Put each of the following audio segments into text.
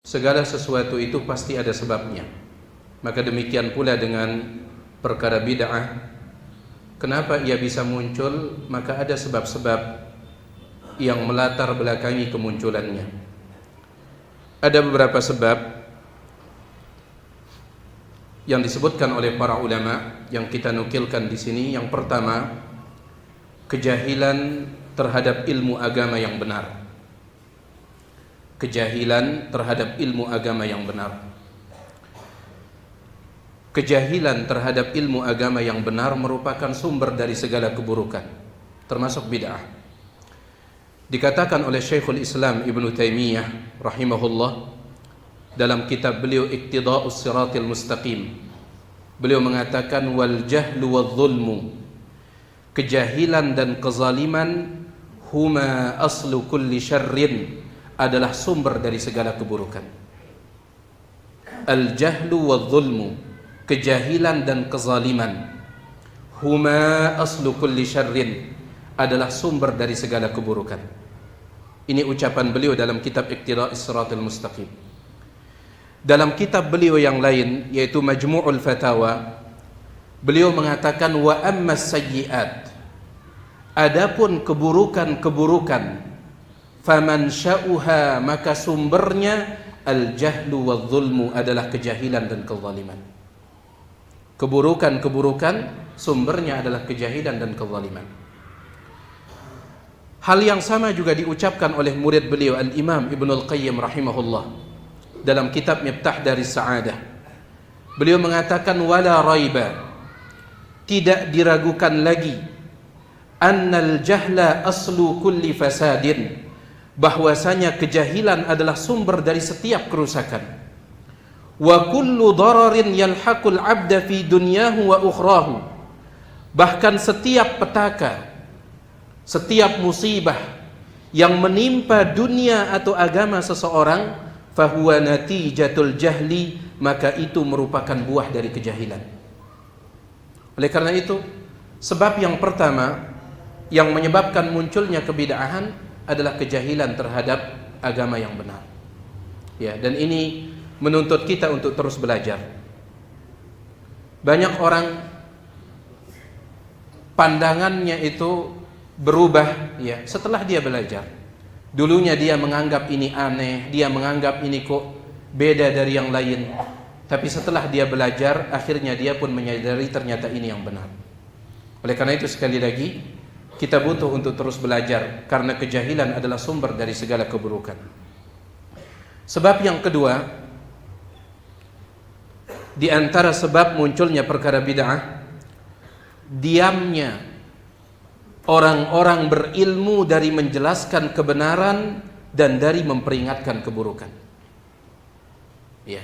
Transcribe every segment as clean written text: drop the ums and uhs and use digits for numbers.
segala sesuatu itu pasti ada sebabnya. Maka demikian pula dengan perkara bid'ah. Kenapa ia bisa muncul? Maka ada sebab-sebab yang melatar belakangi kemunculannya. Ada beberapa sebab yang disebutkan oleh para ulama yang kita nukilkan di sini. Yang pertama, kejahilan terhadap ilmu agama yang benar. Kejahilan terhadap ilmu agama yang benar. Kejahilan terhadap ilmu agama yang benar merupakan sumber dari segala keburukan, termasuk bid'ah. Dikatakan oleh Syekhul Islam Ibnu Taimiyah rahimahullah dalam kitab beliau Iqtida'us Siratil Mustaqim. Beliau mengatakan wal jahlu wadh dhulmu, kejahilan dan kezaliman, huma aslu kulli syarrin, adalah sumber dari segala keburukan. Al jahlu wadh dhulmu, kejahilan dan kezaliman, huma aslu kulli syarrin, adalah sumber dari segala keburukan. Ini ucapan beliau dalam kitab Iqtida'us Siratal Mustaqim. Dalam kitab beliau yang lain, yaitu Majmu'ul Fatawa, beliau mengatakan wa ammas sayyi'at, adapun keburukan-keburukan, faman sya'uha, maka sumbernya al-jahlu wadh-dhulmu, adalah kejahilan dan kezaliman. Keburukan-keburukan sumbernya adalah kejahilan dan kezaliman. Hal yang sama juga diucapkan oleh murid beliau Al-Imam Ibnul Qayyim rahimahullah dalam kitab Miftah Daris Sa'adah. Beliau mengatakan wala raiba, tidak diragukan lagi, annal jahla aslu kulli fasadin, bahwasanya kejahilan adalah sumber dari setiap kerusakan. Wa kullu dararin yalhaqul 'abda fi dunyahu wa ukhrahu, bahkan setiap petaka, setiap musibah yang menimpa dunia atau agama seseorang, fahuwa natijatul jahli, maka itu merupakan buah dari kejahilan. Oleh karena itu, sebab yang pertama yang menyebabkan munculnya kebid'ahan adalah kejahilan terhadap agama yang benar. Ya, dan ini menuntut kita untuk terus belajar. Banyak orang pandangannya itu berubah ya setelah dia belajar. Dulunya dia menganggap ini aneh, dia menganggap ini kok beda dari yang lain. Tapi setelah dia belajar, akhirnya dia pun menyadari ternyata ini yang benar. Oleh karena itu sekali lagi, kita butuh untuk terus belajar, karena kejahilan adalah sumber dari segala keburukan. Sebab yang kedua, di antara sebab munculnya perkara bid'ah, diamnya orang-orang berilmu dari menjelaskan kebenaran dan dari memperingatkan keburukan. Ya.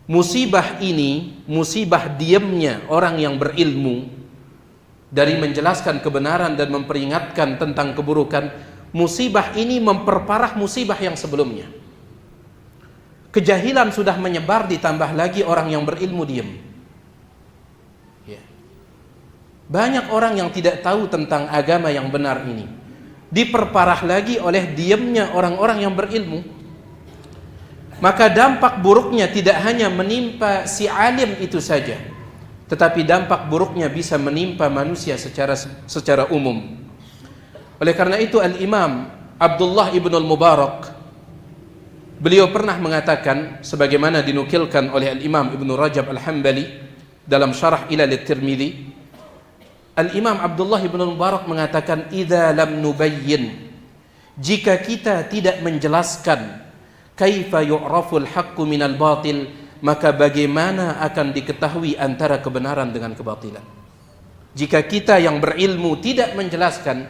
Musibah ini, musibah diamnya orang yang berilmu dari menjelaskan kebenaran dan memperingatkan tentang keburukan, musibah ini memperparah musibah yang sebelumnya. Kejahilan sudah menyebar, ditambah lagi orang yang berilmu diam. Ya. Banyak orang yang tidak tahu tentang agama yang benar ini, diperparah lagi oleh diamnya orang-orang yang berilmu. Maka dampak buruknya tidak hanya menimpa si alim itu saja, tetapi dampak buruknya bisa menimpa manusia secara umum. Oleh karena itu Al-Imam Abdullah Ibnul Mubarak, beliau pernah mengatakan, sebagaimana dinukilkan oleh Al-Imam Ibnu Rajab Al-Hambali dalam Syarah Ilal Tirmidzi, Al-Imam Abdullah Ibnul Mubarak mengatakan, idza lam nubayyin, jika kita tidak menjelaskan kaifa yu'raful haqqu minal batil, maka bagaimana akan diketahui antara kebenaran dengan kebatilan. Jika kita yang berilmu tidak menjelaskan,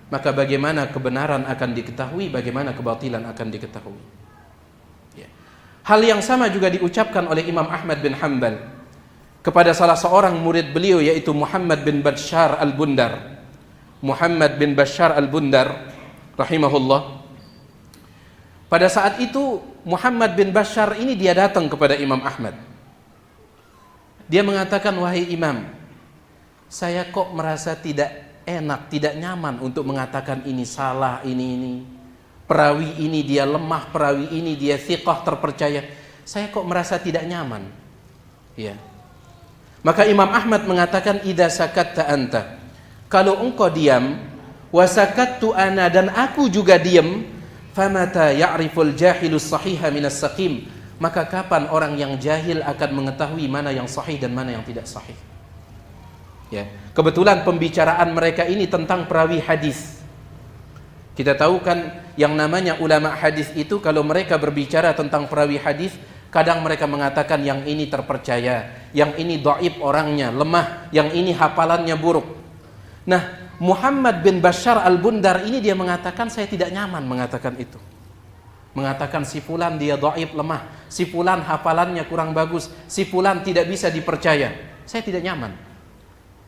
maka bagaimana kebenaran akan diketahui, bagaimana kebatilan akan diketahui. Ya. Hal yang sama juga diucapkan oleh Imam Ahmad bin Hanbal kepada salah seorang murid beliau, yaitu Muhammad bin Bashar al-Bundar. Muhammad bin Bashar al-Bundar rahimahullah. Pada saat itu Muhammad bin Bashar ini dia datang kepada Imam Ahmad. Dia mengatakan, wahai Imam, saya kok merasa tidak enak, tidak nyaman untuk mengatakan ini salah, ini. perawi ini dia lemah, perawi ini dia thiqah, terpercaya, saya kok merasa tidak nyaman. Ya. Maka Imam Ahmad mengatakan, idza sakatta anta, kalau engkau diam, wa sakattu ana, dan aku juga diam, famata ya'riful jahilus sahiha minas saqim, maka kapan orang yang jahil akan mengetahui mana yang sahih dan mana yang tidak sahih. Ya, kebetulan pembicaraan mereka ini tentang perawi hadis. Kita tahu kan yang namanya ulama hadis itu kalau mereka berbicara tentang perawi hadis, kadang mereka mengatakan yang ini terpercaya, yang ini dhaif orangnya, lemah, yang ini hafalannya buruk. Nah, Muhammad bin Bashar al-Bundar ini dia mengatakan saya tidak nyaman mengatakan itu. Mengatakan si fulan dia dhaif, lemah, si fulan hafalannya kurang bagus, si fulan tidak bisa dipercaya. Saya tidak nyaman.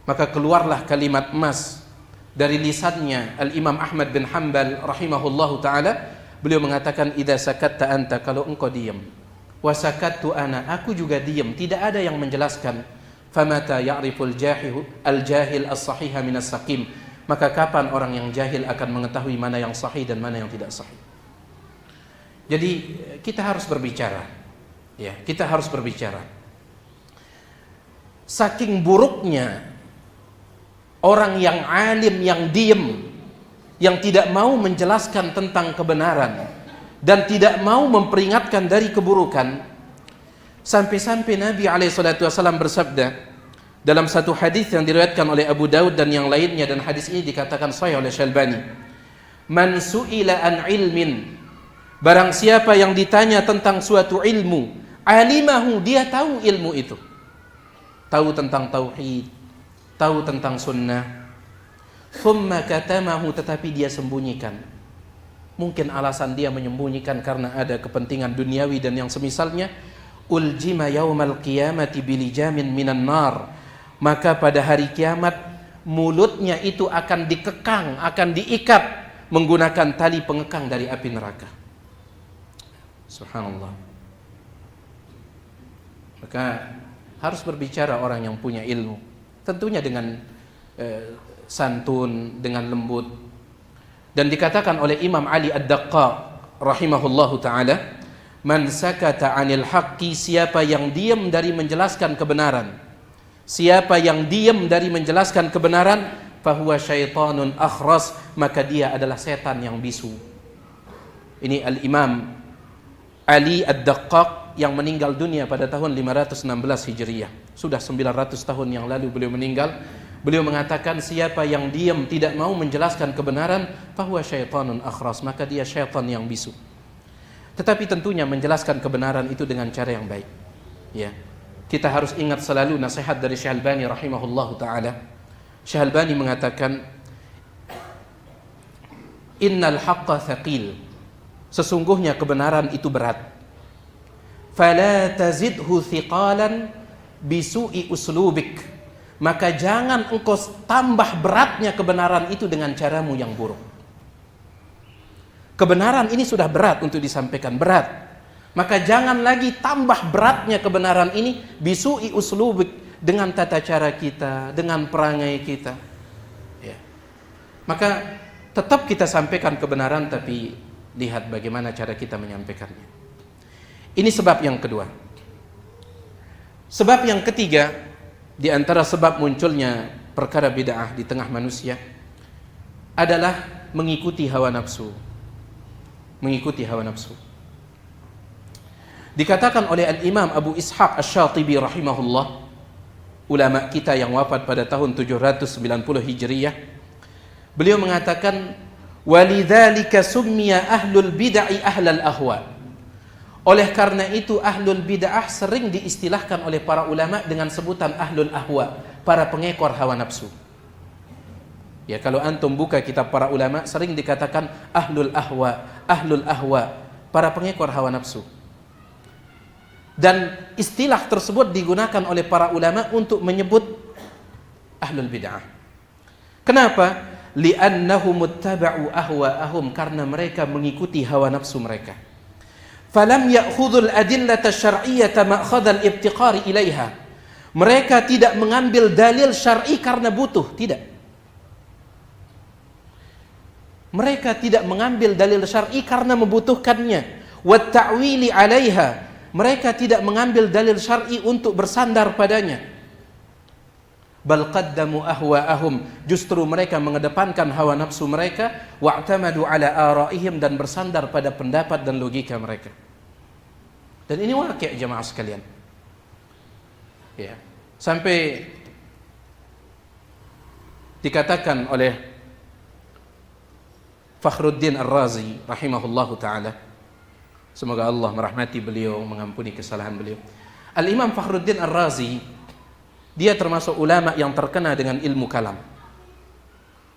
Maka keluarlah kalimat emas dari lisannya Al-Imam Ahmad bin Hanbal rahimahullahu taala. Beliau mengatakan, idza sakatta anta, kalau engkau diam, wa sakattu ana, aku juga diam, tidak ada yang menjelaskan, famata ya'riful jahil as-sahiha minas saqim, maka kapan orang yang jahil akan mengetahui mana yang sahih dan mana yang tidak sahih. Jadi kita harus berbicara, ya, kita harus berbicara. Saking buruknya orang yang alim, yang diem, yang tidak mau menjelaskan tentang kebenaran dan tidak mau memperingatkan dari keburukan, sampai-sampai Nabi SAW bersabda dalam satu hadis yang diriwayatkan oleh Abu Daud dan yang lainnya, dan hadis ini dikatakan sahih oleh Syalbani, man su'ila an ilmin, barang siapa yang ditanya tentang suatu ilmu, alimahu, dia tahu ilmu itu, tahu tentang tauhid, tahu tentang sunnah, thumma katamahu, tetapi dia sembunyikan. Mungkin alasan dia menyembunyikan karena ada kepentingan duniawi dan yang semisalnya, uljima yaumal qiyamati bilijamin minan nar, maka pada hari kiamat mulutnya itu akan dikekang, akan diikat menggunakan tali pengekang dari api neraka. Subhanallah. Maka harus berbicara orang yang punya ilmu, tentunya dengan santun, dengan lembut. Dan dikatakan oleh Imam Ali Ad-Daqqaq rahimahullahu taala, man sakata 'anil haqqi, siapa yang diam dari menjelaskan kebenaran, siapa yang diam dari menjelaskan kebenaran, fahuwa syaitanun akhras, maka dia adalah setan yang bisu. Ini Al-Imam Ali Ad-Daqqaq yang meninggal dunia pada tahun 516 Hijriah. Sudah 900 tahun yang lalu beliau meninggal. Beliau mengatakan, siapa yang diam tidak mau menjelaskan kebenaran, fahuwa syaitanun akhras, maka dia syaitan yang bisu. Tetapi tentunya menjelaskan kebenaran itu dengan cara yang baik. Ya. Kita harus ingat selalu nasihat dari Syekh Albani rahimahullahu taala. Syekh Albani mengatakan, innal haqqa thaqil, sesungguhnya kebenaran itu berat. Fala tazidhu thiqalan bisu'i uslubik, maka jangan engkau tambah beratnya kebenaran itu dengan caramu yang buruk. Kebenaran ini sudah berat untuk disampaikan, berat. Maka jangan lagi tambah beratnya kebenaran ini bisu'i uslubik, dengan tata cara kita, dengan perangai kita. Ya. Maka tetap kita sampaikan kebenaran, tapi lihat bagaimana cara kita menyampaikannya. Ini sebab yang kedua. Sebab yang ketiga, di antara sebab munculnya perkara bid'ah di tengah manusia adalah mengikuti hawa nafsu. Mengikuti hawa nafsu. Dikatakan oleh Al-Imam Abu Ishaq Asy-Syatibi rahimahullah, ulama kita yang wafat pada tahun 790 Hijriyah, beliau mengatakan, walidzalika summiya ahlul bid'ah ahlal ahwa. Oleh karena itu ahlul bid'ah sering diistilahkan oleh para ulama dengan sebutan ahlul ahwa, para pengekor hawa nafsu. Ya, kalau antum buka kitab para ulama sering dikatakan ahlul ahwa, para pengekor hawa nafsu. Dan istilah tersebut digunakan oleh para ulama untuk menyebut ahlul bid'ah. Kenapa? Li'annahum muttaba'u ahwa'ahum, karena mereka mengikuti hawa nafsu mereka. Falam ya'khudhul adillata syar'iyyata ma'khadhal ibtiqari ilaiha. Mereka tidak mengambil dalil syar'i karena butuh, tidak. Mereka tidak mengambil dalil syar'i karena membutuhkannya. Wa ta'wili 'alaiha. Mereka tidak mengambil dalil syar'i untuk bersandar padanya. Bal qaddamu ahwa'ahum. Justru mereka mengedepankan hawa nafsu mereka, wa'tamadu 'ala ara'ihim, dan bersandar pada pendapat dan logika mereka. Dan ini waqi' jemaah sekalian. Ya. Sampai dikatakan oleh Fakhruddin Ar-Razi rahimahullahu ta'ala, semoga Allah merahmati beliau, mengampuni kesalahan beliau. Al-Imam Fakhruddin Ar-Razi, dia termasuk ulama yang terkena dengan ilmu kalam.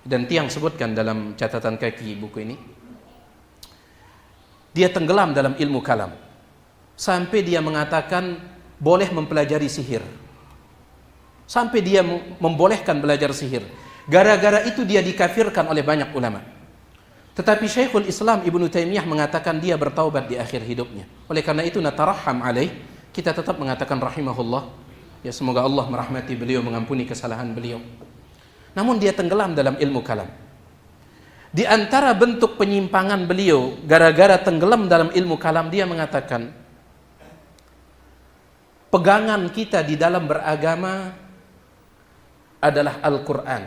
Dan Tiang sebutkan dalam catatan kaki buku ini, dia tenggelam dalam ilmu kalam sampai dia mengatakan boleh mempelajari sihir, sampai dia membolehkan belajar sihir. Gara-gara itu dia dikafirkan oleh banyak ulama. Tetapi Syekhul Islam Ibnu Taimiyah mengatakan dia bertaubat di akhir hidupnya. Oleh karena itu nataraham alaih, kita tetap mengatakan rahimahullah. Ya, semoga Allah merahmati beliau, mengampuni kesalahan beliau. Namun dia tenggelam dalam ilmu kalam. Di antara bentuk penyimpangan beliau gara-gara tenggelam dalam ilmu kalam, dia mengatakan pegangan kita di dalam beragama adalah Al-Quran,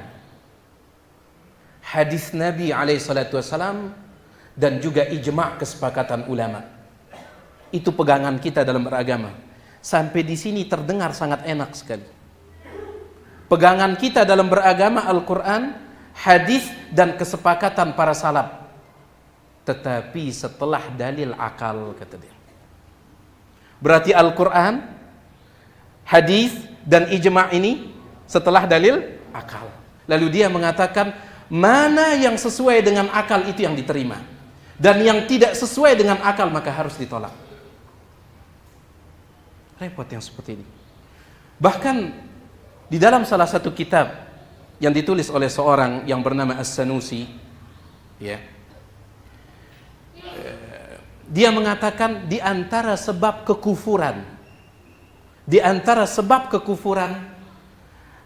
hadis Nabi SAW, dan juga ijma' kesepakatan ulama. Itu pegangan kita dalam beragama. Sampai di sini terdengar sangat enak sekali. Pegangan kita dalam beragama Al-Quran, hadis, dan kesepakatan para salaf. Tetapi setelah dalil akal, kata dia. Berarti Al-Quran, hadis, dan ijma' ini setelah dalil akal. Lalu dia mengatakan, mana yang sesuai dengan akal itu yang diterima, dan yang tidak sesuai dengan akal maka harus ditolak. Repot yang seperti ini. Bahkan di dalam salah satu kitab yang ditulis oleh seorang yang bernama As-Sanusi, ya, dia mengatakan di antara sebab kekufuran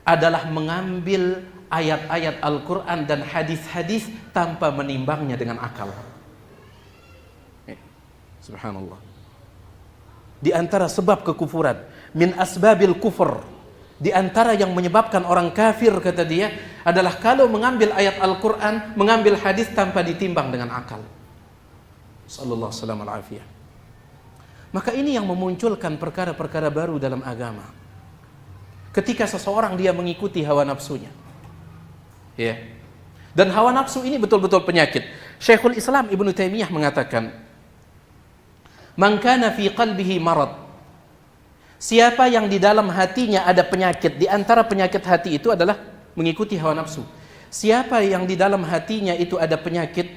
adalah mengambil ayat-ayat Al-Quran dan hadis-hadis tanpa menimbangnya dengan akal. Subhanallah. Di antara sebab kekufuran, min asbabil kufur, di antara yang menyebabkan orang kafir, kata dia, adalah kalau mengambil ayat Al-Quran, mengambil hadis tanpa ditimbang dengan akal. Sallallahu alaihi wasallam. Maka ini yang memunculkan perkara-perkara baru dalam agama. Ketika seseorang dia mengikuti hawa nafsunya. Ya. Dan hawa nafsu ini betul-betul penyakit. Syekhul Islam Ibnu Taimiyah mengatakan, "Man kana fi qalbihi marad." Siapa yang di dalam hatinya ada penyakit, di antara penyakit hati itu adalah mengikuti hawa nafsu. Siapa yang di dalam hatinya itu ada penyakit,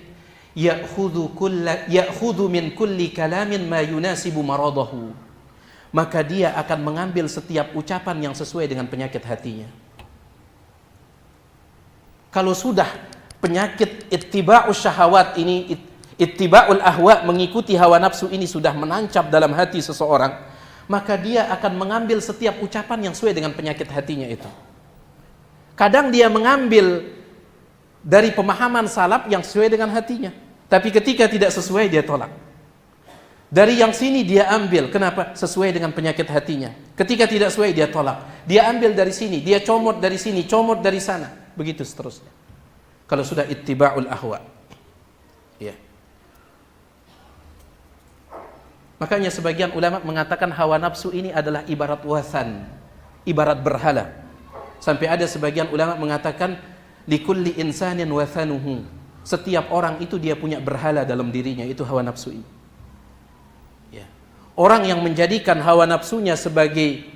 ya'khudhu min kulli kalamin ma yunasibu maradahu. Maka dia akan mengambil setiap ucapan yang sesuai dengan penyakit hatinya. Kalau sudah penyakit ittiba'us syahawat ini, ittiba'ul ahwa, mengikuti hawa nafsu ini sudah menancap dalam hati seseorang, maka dia akan mengambil setiap ucapan yang sesuai dengan penyakit hatinya itu. Kadang dia mengambil dari pemahaman salaf yang sesuai dengan hatinya, tapi ketika tidak sesuai dia tolak. Dari yang sini dia ambil, kenapa? Sesuai dengan penyakit hatinya. Ketika tidak sesuai dia tolak. Dia ambil dari sini, dia comot dari sini, comot dari sana. Begitu seterusnya. Kalau sudah ittiba'ul ahwa. Ya. Makanya sebagian ulama mengatakan hawa nafsu ini adalah ibarat wasan, ibarat berhala. Sampai ada sebagian ulama mengatakan likulli insanin wathanuhu. Setiap orang itu dia punya berhala dalam dirinya, itu hawa nafsu ini. Ya. Orang yang menjadikan hawa nafsunya sebagai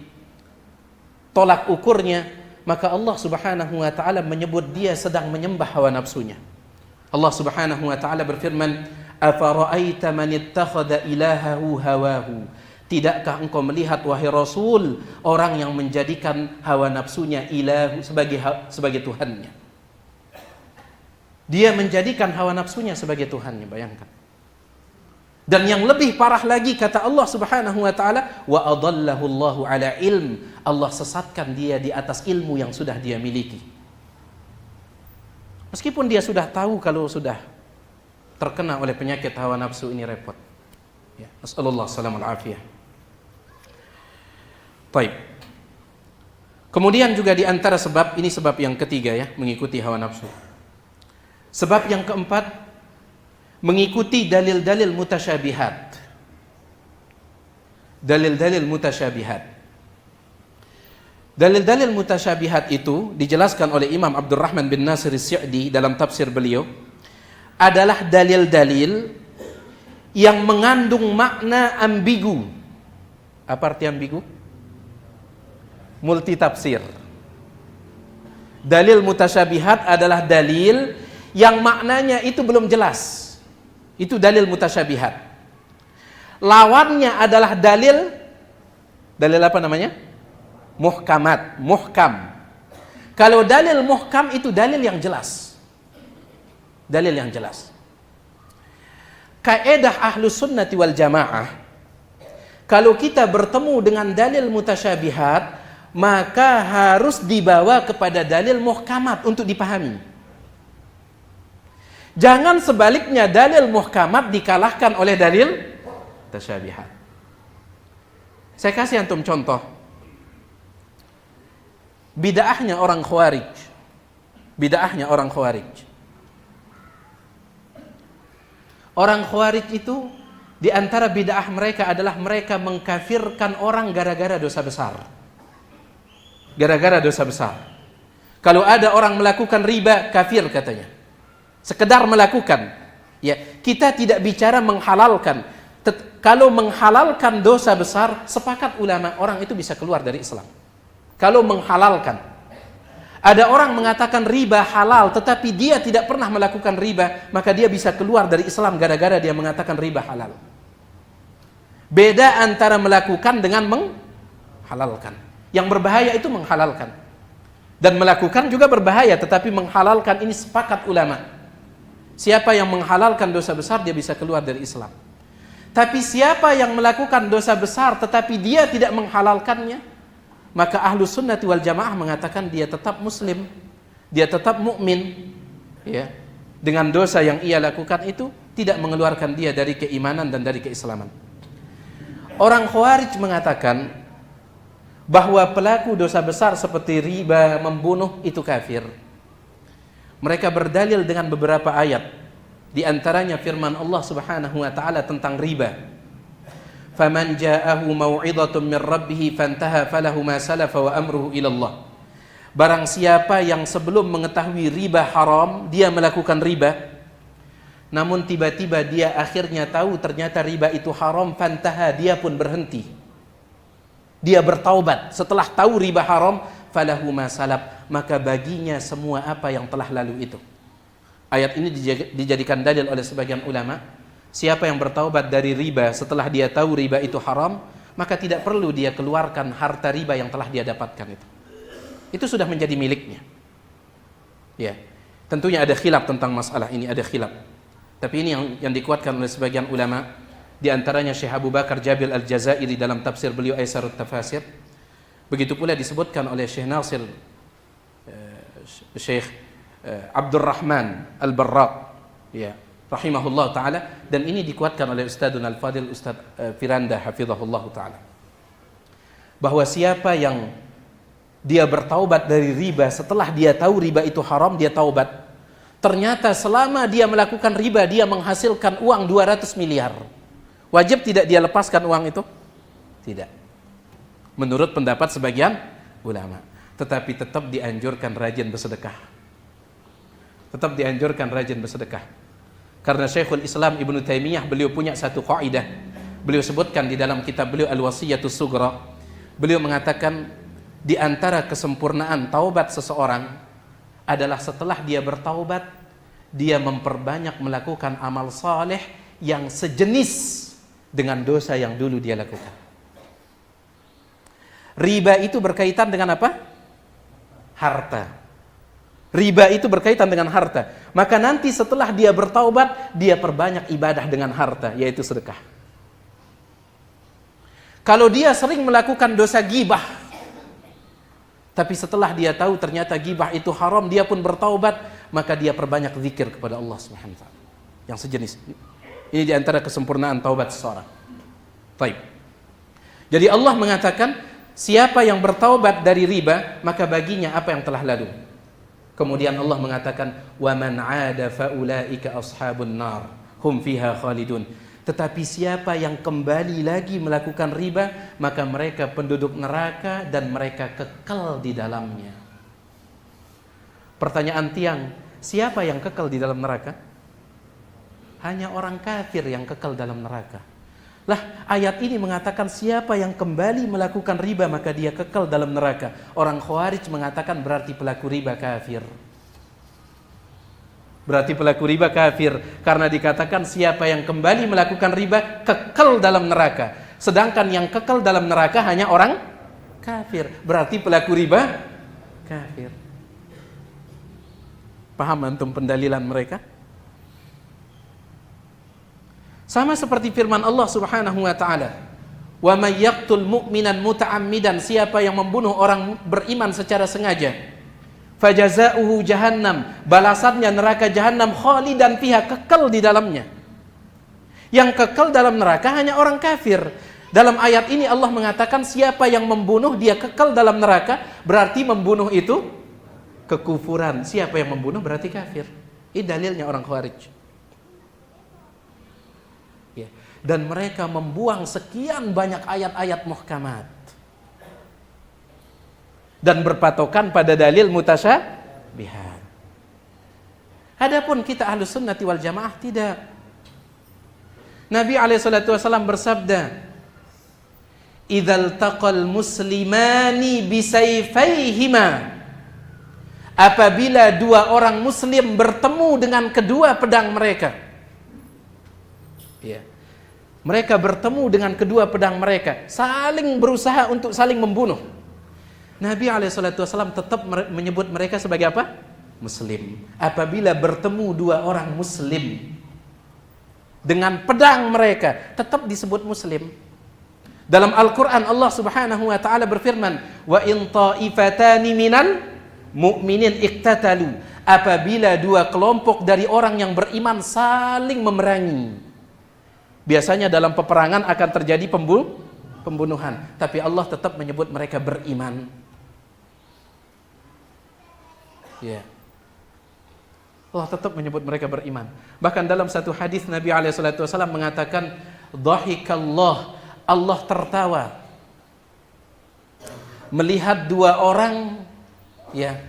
tolak ukurnya, maka Allah Subhanahu wa taala menyebut dia sedang menyembah hawa nafsunya. Allah Subhanahu wa taala berfirman, "Afara'aita man ittakhadha ilahahu hawahu?" Tidakkah engkau melihat wahai Rasul orang yang menjadikan hawa nafsunya ilahu sebagai Tuhannya? Dia menjadikan hawa nafsunya sebagai Tuhannya, bayangkan. Dan yang lebih parah lagi, kata Allah Subhanahu wa taala, wa adallahu Allahu ala ilm. Allah sesatkan dia di atas ilmu yang sudah dia miliki. Meskipun dia sudah tahu kalau sudah terkena oleh penyakit hawa nafsu ini repot. Ya, nasallallahu salamul afiyah. Baik. Kemudian juga di antara sebab, ini sebab yang ketiga ya, mengikuti hawa nafsu. Sebab yang keempat, mengikuti dalil-dalil mutasyabihat. Dalil-dalil mutasyabihat. Dalil-dalil mutasyabihat itu dijelaskan oleh Imam Abdurrahman bin Nasir As-Sa'di dalam tafsir beliau, adalah dalil-dalil yang mengandung makna ambigu. Apa arti ambigu? Multitafsir. Dalil mutasyabihat adalah dalil yang maknanya itu belum jelas. Itu dalil mutasyabihat. Lawannya adalah dalil apa namanya? Muhkamat, muhkam. Kalau dalil muhkam itu dalil yang jelas. Dalil yang jelas. Kaidah Ahlus Sunnati wal Jamaah, kalau kita bertemu dengan dalil mutasyabihat, maka harus dibawa kepada dalil muhkamat untuk dipahami. Jangan sebaliknya dalil muhkamat dikalahkan oleh dalil mutasyabihat. Saya kasih antum contoh. Bid'ahnya orang Khawarij. Bid'ahnya orang Khawarij. Orang Khawarij itu di antara bid'ah mereka adalah mereka mengkafirkan orang gara-gara dosa besar. Gara-gara dosa besar. Kalau ada orang melakukan riba, kafir katanya. Sekedar melakukan. Ya, kita tidak bicara menghalalkan. Kalau menghalalkan dosa besar, sepakat ulama, orang itu bisa keluar dari Islam. Kalau menghalalkan. Ada orang mengatakan riba halal, tetapi dia tidak pernah melakukan riba, maka dia bisa keluar dari Islam gara-gara dia mengatakan riba halal. Beda antara melakukan dengan menghalalkan. Yang berbahaya itu menghalalkan. Dan melakukan juga berbahaya, tetapi menghalalkan ini sepakat ulama. Siapa yang menghalalkan dosa besar, dia bisa keluar dari Islam. Tapi siapa yang melakukan dosa besar, tetapi dia tidak menghalalkannya, maka Ahlus Sunnati wal Jamaah mengatakan dia tetap muslim, dia tetap mukmin, ya. Dengan dosa yang ia lakukan itu tidak mengeluarkan dia dari keimanan dan dari keislaman. Orang Khawarij mengatakan bahwa pelaku dosa besar seperti riba, membunuh itu kafir. Mereka berdalil dengan beberapa ayat, di antaranya firman Allah Subhanahu wa taala tentang riba. Faman ja'ahu mau'izatun min rabbih fantaha falahu ma salafa wa amruhu ila Allah. Barang siapa yang sebelum mengetahui riba haram, dia melakukan riba, namun tiba-tiba dia akhirnya tahu ternyata riba itu haram, fantaha, dia pun berhenti. Dia bertaubat setelah tahu riba haram, falahu ma salaf, maka baginya semua apa yang telah lalu itu. Ayat ini dijadikan dalil oleh sebagian ulama. Siapa yang bertaubat dari riba setelah dia tahu riba itu haram, maka tidak perlu dia keluarkan harta riba yang telah dia dapatkan itu. Itu sudah menjadi miliknya. Ya, tentunya ada khilaf tentang masalah ini, ada khilaf. Tapi ini yang dikuatkan oleh sebagian ulama. Di antaranya Syekh Abu Bakar Jabil Al-Jazairi dalam tafsir beliau Aisarut Tafasir. Begitu pula disebutkan oleh Syekh Nasir, Syekh Abdurrahman Al-Barra, ya, rahimahullah ta'ala. Dan ini dikuatkan oleh Ustadzun Al-Fadil, Ustadz Firanda hafizahullah ta'ala, bahwa siapa yang dia bertaubat dari riba setelah dia tahu riba itu haram, dia taubat, ternyata selama dia melakukan riba dia menghasilkan uang 200 miliar. Wajib tidak dia lepaskan uang itu? Tidak. Menurut pendapat sebagian ulama. Tetapi tetap dianjurkan rajin bersedekah. Tetap dianjurkan rajin bersedekah. Karena Syekhul Islam Ibnu Taimiyah, beliau punya satu kaidah. Beliau sebutkan di dalam kitab beliau Al-Wasiyatus Sughra. Beliau mengatakan di antara kesempurnaan taubat seseorang adalah setelah dia bertaubat, dia memperbanyak melakukan amal saleh yang sejenis dengan dosa yang dulu dia lakukan. Riba itu berkaitan dengan apa? Harta. Riba itu berkaitan dengan harta. Maka nanti setelah dia bertaubat, dia perbanyak ibadah dengan harta, yaitu sedekah. Kalau dia sering melakukan dosa ghibah, tapi setelah dia tahu ternyata ghibah itu haram, dia pun bertaubat, maka dia perbanyak zikir kepada Allah Subhanahu wa taala. yang sejenis. Ini di antara kesempurnaan taubat seseorang. Baik. Jadi Allah mengatakan, siapa yang bertaubat dari riba, maka baginya apa yang telah lalu. Kemudian Allah mengatakan, wa man 'ada fa ulaika ashabun nar hum fiha khalidun. Tetapi siapa yang kembali lagi melakukan riba, maka mereka penduduk neraka dan mereka kekal di dalamnya. Pertanyaan tiang, siapa yang kekal di dalam neraka? Hanya orang kafir yang kekal dalam neraka. Lah, ayat ini mengatakan siapa yang kembali melakukan riba maka dia kekal dalam neraka. Orang Khawarij mengatakan berarti pelaku riba kafir. Berarti pelaku riba kafir karena dikatakan siapa yang kembali melakukan riba kekal dalam neraka. Sedangkan yang kekal dalam neraka hanya orang kafir. Berarti pelaku riba kafir. Paham antum pendalilan mereka? Sama seperti firman Allah Subhanahu wa taala, "Wa may yaqtul mu'minan muta'ammidan," siapa yang membunuh orang beriman secara sengaja, fajazauhu jahannam, balasannya neraka jahannam, khalidan fiha, kekal di dalamnya. Yang kekal dalam neraka hanya orang kafir. Dalam ayat ini Allah mengatakan siapa yang membunuh dia kekal dalam neraka, berarti membunuh itu kekufuran. Siapa yang membunuh berarti kafir. Ini dalilnya orang Khawarij. Ya. Dan mereka membuang sekian banyak ayat-ayat muhkamat dan berpatokan pada dalil mutasyabihat. Adapun kita Ahlus Sunnati wal Jamaah tidak. Nabi SAW bersabda, "Idzal taqal muslimani bisayfaihima," apabila dua orang muslim bertemu dengan kedua pedang mereka. Ya. Mereka bertemu dengan kedua pedang mereka, saling berusaha untuk saling membunuh. Nabi SAW tetap menyebut mereka sebagai apa? Muslim. Apabila bertemu dua orang muslim dengan pedang mereka, tetap disebut muslim. Dalam Al-Quran Allah Subhanahu wa ta'ala berfirman, "Wa in ta'ifatani minal mu'minin iqtatalu," apabila dua kelompok dari orang yang beriman saling memerangi. Biasanya dalam peperangan akan terjadi pembunuhan, tapi Allah tetap menyebut mereka beriman. Ya. Allah tetap menyebut mereka beriman. Bahkan dalam satu hadis Nabi SAW mengatakan, "Dhahikallah," Allah tertawa melihat dua orang, ya,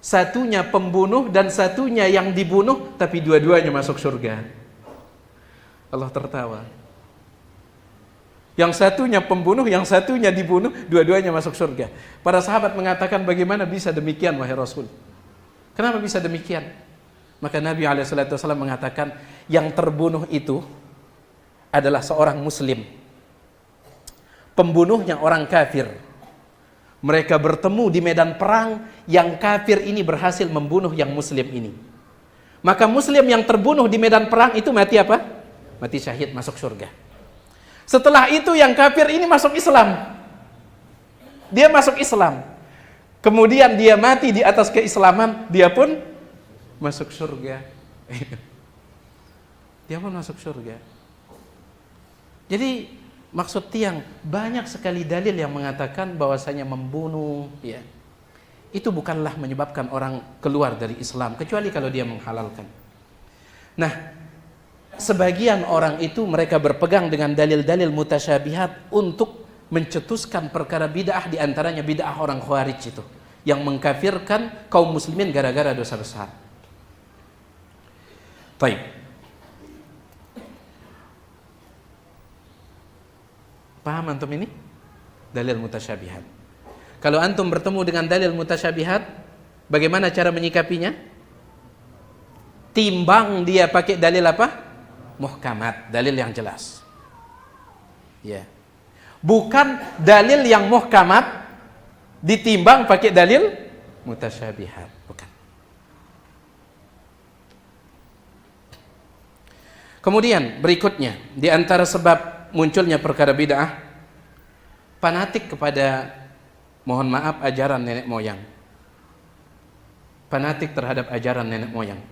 satunya pembunuh dan satunya yang dibunuh, tapi dua-duanya masuk surga. Allah tertawa. Yang satunya pembunuh, yang satunya dibunuh, dua-duanya masuk surga. Para sahabat mengatakan, bagaimana bisa demikian wahai Rasul? Kenapa bisa demikian? Maka Nabi SAW mengatakan, yang terbunuh itu adalah seorang muslim, pembunuhnya orang kafir. Mereka bertemu di medan perang, yang kafir ini berhasil membunuh yang muslim ini. Maka muslim yang terbunuh di medan perang itu mati apa? Mati syahid, masuk surga. Setelah itu yang kafir ini masuk Islam. Dia masuk Islam. Kemudian dia mati di atas keislaman, dia pun masuk surga. Dia pun masuk surga. Jadi maksud tiang, banyak sekali dalil yang mengatakan bahwasanya membunuh, ya, itu bukanlah menyebabkan orang keluar dari Islam, kecuali kalau dia menghalalkan. Nah, sebagian orang itu mereka berpegang dengan dalil-dalil mutasyabihat untuk mencetuskan perkara bid'ah, di antaranya bid'ah orang Khawarij itu yang mengkafirkan kaum muslimin gara-gara dosa besar. Baik. Paham antum ini? Dalil mutasyabihat. Kalau antum bertemu dengan dalil mutasyabihat, bagaimana cara menyikapinya? Timbang dia pakai dalil apa? Muhkamat, dalil yang jelas. Ya. Bukan dalil yang muhkamat ditimbang pakai dalil mutasyabihat, bukan. Kemudian berikutnya, di antara sebab munculnya perkara bid'ah, fanatik kepada, mohon maaf, ajaran nenek moyang. Fanatik terhadap ajaran nenek moyang.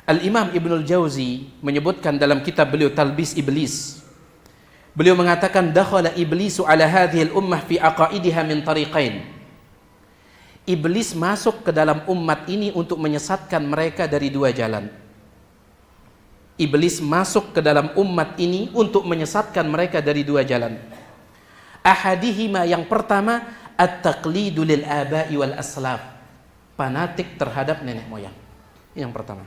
Al-Imam Ibnul Jauzi menyebutkan dalam kitab beliau Talbis Iblis. Beliau mengatakan dakhala iblisu ala hadhihi al-ummah fi aqaidiha min tariqain. Iblis masuk ke dalam umat ini untuk menyesatkan mereka dari dua jalan. Iblis masuk ke dalam umat ini untuk menyesatkan mereka dari dua jalan. Ahadihima, yang pertama, at-taqlidu lil aba'i wal aslaf. Fanatik terhadap nenek moyang. Yang pertama.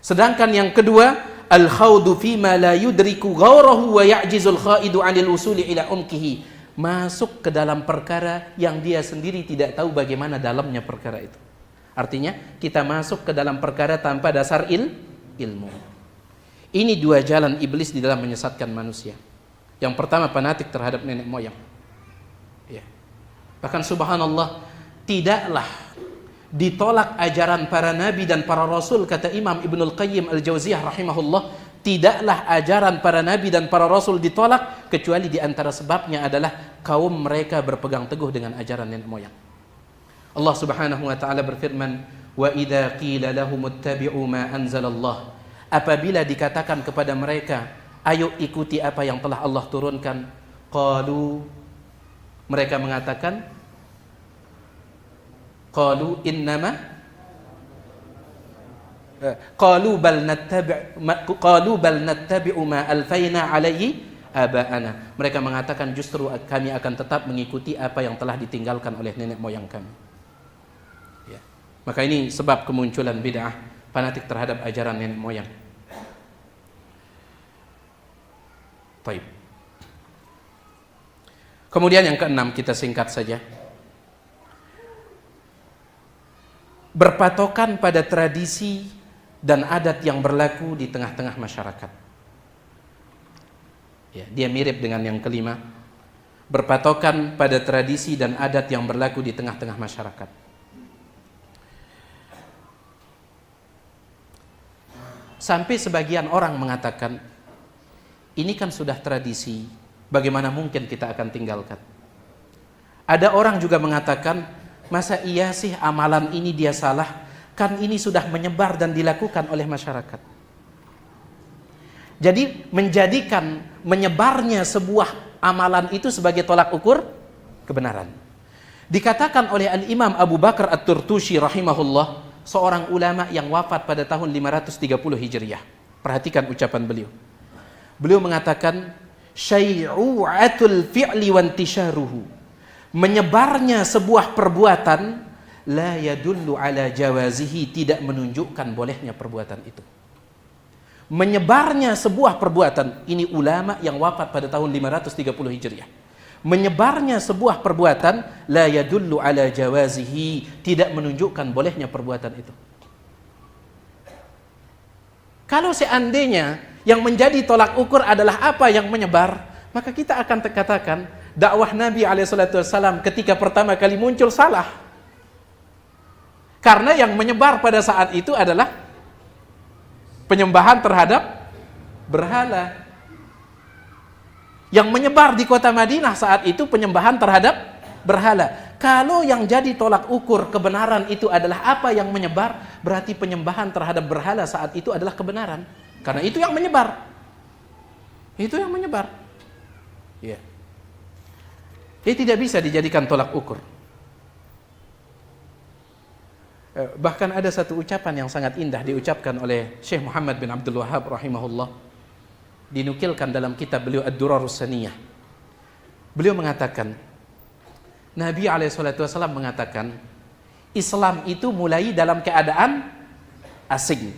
Sedangkan yang kedua, al-khawdu fima la yudriku ghawrahu wa ya'jizul khaidu 'anil usuli ila umkihi. Masuk ke dalam perkara yang dia sendiri tidak tahu bagaimana dalamnya perkara itu. Artinya kita masuk ke dalam perkara tanpa dasar ilmu. Ini dua jalan iblis di dalam menyesatkan manusia. Yang pertama, fanatik terhadap nenek moyang. Ya. Bahkan subhanallah, tidaklah ditolak ajaran para nabi dan para rasul, kata Imam Ibnul Qayyim Al-Jauziyah rahimahullah, tidaklah ajaran para nabi dan para rasul ditolak kecuali di antara sebabnya adalah kaum mereka berpegang teguh dengan ajaran nenek moyang. Allah Subhanahu wa taala berfirman, "Wa idza qila lahum ittabi'u ma anzalallah." Apabila dikatakan kepada mereka, ayo ikuti apa yang telah Allah turunkan, qalu, mereka mengatakan, qalu innama qalu bal nattabi'u ma alfayna alaihi aba'ana. Mereka mengatakan justru kami akan tetap mengikuti apa yang telah ditinggalkan oleh nenek moyang kami. Ya. Maka ini sebab kemunculan bid'ah, fanatik terhadap ajaran nenek moyang. Baik. Kemudian yang keenam, kita singkat saja. Berpatokan pada tradisi dan adat yang berlaku di tengah-tengah masyarakat. Ya, dia mirip dengan yang kelima. Berpatokan pada tradisi dan adat yang berlaku di tengah-tengah masyarakat. Sampai sebagian orang mengatakan, ini kan sudah tradisi, bagaimana mungkin kita akan tinggalkan? Ada orang juga mengatakan, masa iya sih amalan ini dia salah? Kan ini sudah menyebar dan dilakukan oleh masyarakat. Jadi menjadikan menyebarnya sebuah amalan itu sebagai tolak ukur kebenaran. Dikatakan oleh Al-Imam Abu Bakar At-Turtushi rahimahullah, seorang ulama yang wafat pada tahun 530 Hijriah. Perhatikan ucapan beliau. Beliau mengatakan, syai'u'atul fi'li wa intisharuhu. Menyebarnya sebuah perbuatan la yadullu ala jawazihi, tidak menunjukkan bolehnya perbuatan itu. Menyebarnya sebuah perbuatan, ini ulama yang wafat pada tahun 530 Hijriah. Menyebarnya sebuah perbuatan la yadullu ala jawazihi, tidak menunjukkan bolehnya perbuatan itu. Kalau seandainya yang menjadi tolak ukur adalah apa yang menyebar, maka kita akan katakan dakwah Nabi SAW ketika pertama kali muncul salah. Karena yang menyebar pada saat itu adalah penyembahan terhadap berhala. Yang menyebar di kota Madinah saat itu penyembahan terhadap berhala. Kalau yang jadi tolak ukur kebenaran itu adalah apa yang menyebar, berarti penyembahan terhadap berhala saat itu adalah kebenaran. Karena itu yang menyebar. Itu yang menyebar. Ya. Ini tidak bisa dijadikan tolak ukur. Bahkan ada satu ucapan yang sangat indah diucapkan oleh Syekh Muhammad bin Abdul Wahhab rahimahullah. Dinukilkan dalam kitab beliau Ad-Durarus Saniyah. Beliau mengatakan, Nabi SAW mengatakan, Islam itu mulai dalam keadaan asing.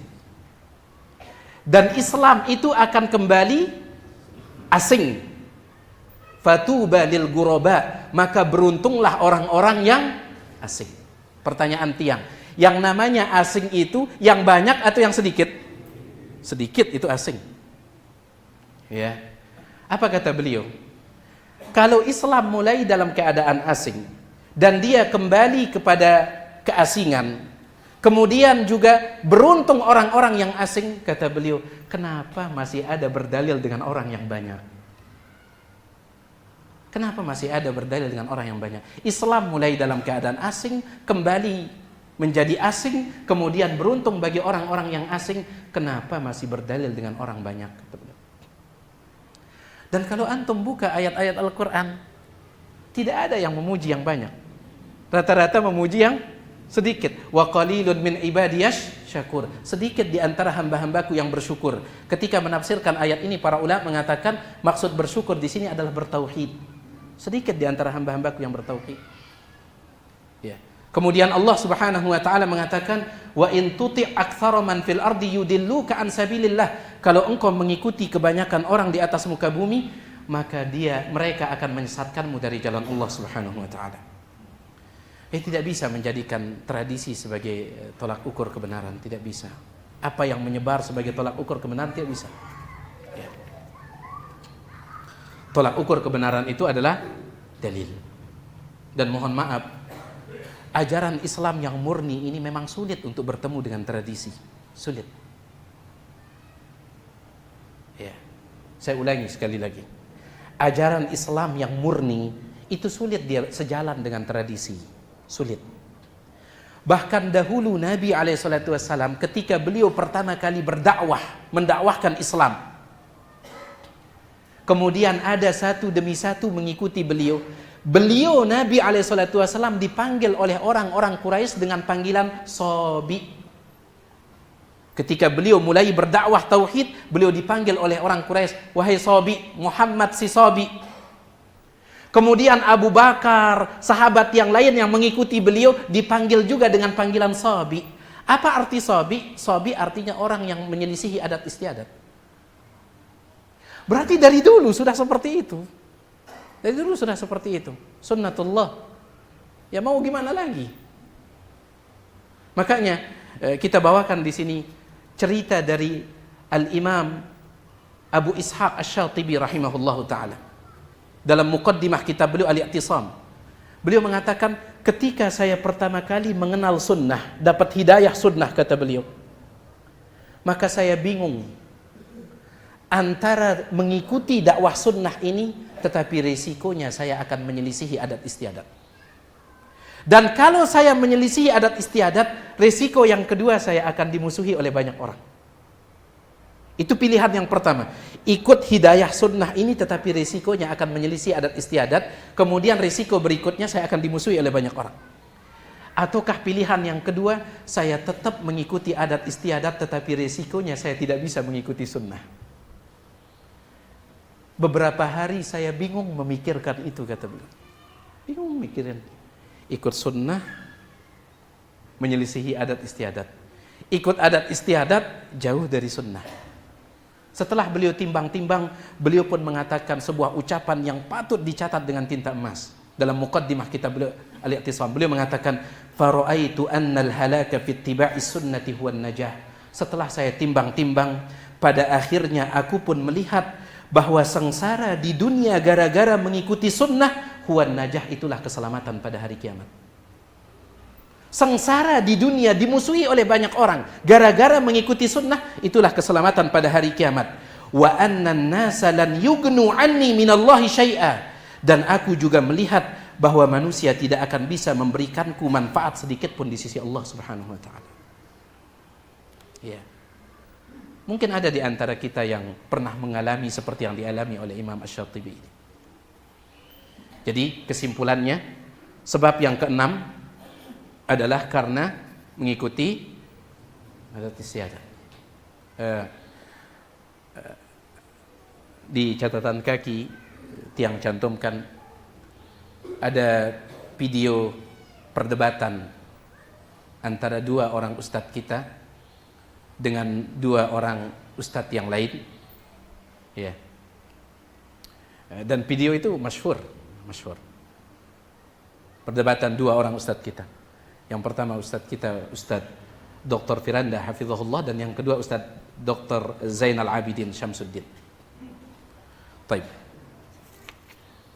Dan Islam itu akan kembali asing. Fatuba lil ghuraba, maka beruntunglah orang-orang yang asing. Pertanyaan tiang, yang namanya asing itu yang banyak atau yang sedikit? Sedikit itu asing. Ya. Apa kata beliau? Kalau Islam mulai dalam keadaan asing dan dia kembali kepada keasingan, kemudian juga beruntung orang-orang yang asing, kata beliau, kenapa masih ada berdalil dengan orang yang banyak? Kenapa masih ada berdalil dengan orang yang banyak? Islam mulai dalam keadaan asing, kembali menjadi asing, kemudian beruntung bagi orang-orang yang asing, kenapa masih berdalil dengan orang banyak? Dan kalau antum buka ayat-ayat Al-Quran, tidak ada yang memuji yang banyak. Rata-rata memuji yang sedikit. Wa qalilun min ibadiyash syakur. Sedikit di antara hamba-hambaku yang bersyukur. Ketika menafsirkan ayat ini, para ulama mengatakan maksud bersyukur di sini adalah bertauhid. Sedikit di antara hamba-hambaku yang bertauhid. Ya. Kemudian Allah Subhanahu wa taala mengatakan, wa in tuti' aktsara man fil ardi yudilluka an sabilillah. Kalau engkau mengikuti kebanyakan orang di atas muka bumi, maka mereka akan menyesatkanmu dari jalan Allah Subhanahu wa taala. Tidak bisa menjadikan tradisi sebagai tolak ukur kebenaran, tidak bisa. Apa yang menyebar sebagai tolak ukur kebenaran tidak bisa. Ya. Tolak ukur kebenaran itu adalah dalil. Dan mohon maaf, ajaran Islam yang murni ini memang sulit untuk bertemu dengan tradisi. Sulit. Ya. Saya ulangi sekali lagi. Ajaran Islam yang murni itu sulit dia sejalan dengan tradisi. Sulit. Bahkan dahulu Nabi SAW ketika beliau pertama kali mendakwahkan Islam, kemudian ada satu demi satu mengikuti beliau. Nabi SAW dipanggil oleh orang-orang Quraisy dengan panggilan Sobi. Ketika beliau mulai berdakwah tauhid, beliau dipanggil oleh orang Quraisy, wahai Sobi, Muhammad si Sobi. Kemudian Abu Bakar, sahabat yang lain yang mengikuti beliau dipanggil juga dengan panggilan Sobi. Apa arti Sobi? Sobi artinya orang yang menyelisihi adat istiadat. Berarti dari dulu sudah seperti itu. Dari dulu sudah seperti itu. Sunnatullah. Ya mau gimana lagi? Makanya kita bawakan di sini cerita dari Al-Imam Abu Ishaq Asy-Syatibi rahimahullahu ta'ala. Dalam muqaddimah kitab beliau Al-I'tisam, beliau mengatakan, ketika saya pertama kali mengenal sunnah, dapat hidayah sunnah, kata beliau, maka saya bingung antara mengikuti dakwah sunnah ini, tetapi resikonya saya akan menyelisihi adat istiadat. Dan kalau saya menyelisihi adat istiadat, resiko yang kedua, saya akan dimusuhi oleh banyak orang. Itu pilihan yang pertama. Ikut hidayah sunnah ini tetapi risikonya akan menyelisih adat istiadat. Kemudian risiko berikutnya saya akan dimusuhi oleh banyak orang. Ataukah pilihan yang kedua, saya tetap mengikuti adat istiadat tetapi risikonya saya tidak bisa mengikuti sunnah. Beberapa hari saya bingung memikirkan itu, kata beliau. Bingung mikirin. Ikut sunnah, menyelisihi adat istiadat. Ikut adat istiadat, jauh dari sunnah. Setelah beliau timbang-timbang, beliau pun mengatakan sebuah ucapan yang patut dicatat dengan tinta emas. Dalam muqaddimah kitab beliau Al-I'tisam, beliau mengatakan, "Fara'aitu annal halaka fi ittiba'i sunnati huwan najah." Setelah saya timbang-timbang, pada akhirnya aku pun melihat bahwa sengsara di dunia gara-gara mengikuti sunnah, huwan najah, itulah keselamatan pada hari kiamat. Sengsara di dunia dimusuhi oleh banyak orang gara-gara mengikuti sunnah, itulah keselamatan pada hari kiamat. Wa annan nasa lan yughnu anni minallahi syai'a, dan aku juga melihat bahwa manusia tidak akan bisa memberikanku manfaat sedikit pun di sisi Allah Subhanahu wa taala. Ya. Mungkin ada di antara kita yang pernah mengalami seperti yang dialami oleh Imam Asy-Syatibi ini. Jadi kesimpulannya, sebab yang keenam adalah karena mengikuti adat istiadat. Di catatan kaki tiang cantumkan ada video perdebatan antara dua orang ustadz kita dengan dua orang ustadz yang lain, ya. Dan video itu masyhur. Perdebatan dua orang ustadz kita. Yang pertama ustadz kita, Ustadz Dr. Firanda hafizahullah, dan yang kedua Ustadz Dr. Zainal Abidin Syamsuddin. Baik.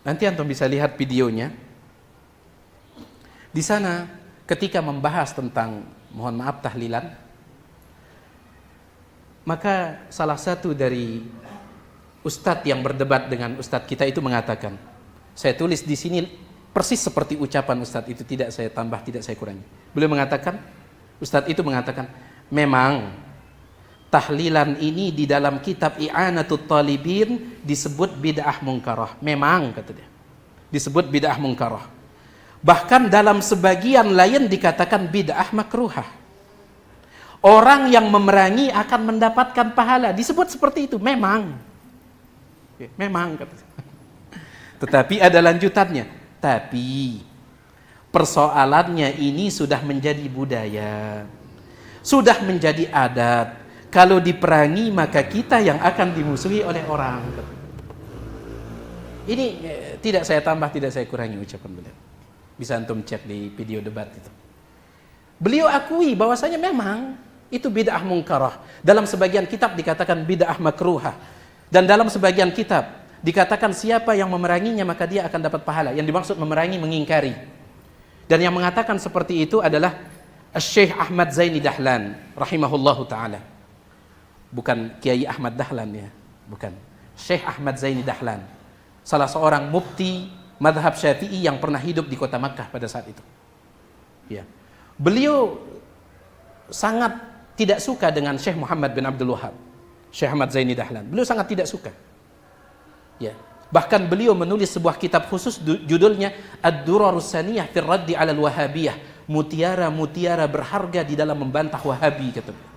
Nanti antum bisa lihat videonya. Di sana ketika membahas tentang, mohon maaf, tahlilan, maka salah satu dari ustadz yang berdebat dengan ustadz kita itu mengatakan, saya tulis di sini persis seperti ucapan Ustadz itu, tidak saya tambah, tidak saya kurangi. Beliau mengatakan, Ustadz itu mengatakan, memang tahlilan ini di dalam kitab I'anatut Talibin disebut bid'ah munkarah. Memang, kata dia, disebut bid'ah munkarah. Bahkan dalam sebagian lain dikatakan bid'ah makruhah. Orang yang memerangi akan mendapatkan pahala. Disebut seperti itu, memang. Memang, kata dia. Tetapi ada lanjutannya. Tapi persoalannya ini sudah menjadi budaya, sudah menjadi adat. Kalau diperangi maka kita yang akan dimusuhi oleh orang. Ini tidak saya tambah, tidak saya kurangi ucapan beliau. Bisa antum cek di video debat itu. Beliau akui bahwasanya memang itu bid'ah munkarah. Dalam sebagian kitab dikatakan bid'ah makruhah. Dan dalam sebagian kitab dikatakan siapa yang memeranginya maka dia akan dapat pahala. Yang dimaksud memerangi, mengingkari. Dan yang mengatakan seperti itu adalah Syekh Ahmad Zaini Dahlan rahimahullahu ta'ala. Bukan Kiai Ahmad Dahlan ya, bukan. Syekh Ahmad Zaini Dahlan, salah seorang mufti madhab Syafi'i yang pernah hidup di kota Makkah pada saat itu. Ya. Beliau sangat tidak suka dengan Syekh Muhammad bin Abdul Wahab. Syekh Ahmad Zaini Dahlan, beliau sangat tidak suka. Ya. Bahkan beliau menulis sebuah kitab khusus judulnya Ad-Durarus Saniyah fi Raddi 'ala al-Wahabiyah. Mutiara-mutiara berharga di dalam membantah Wahabi, kata beliau.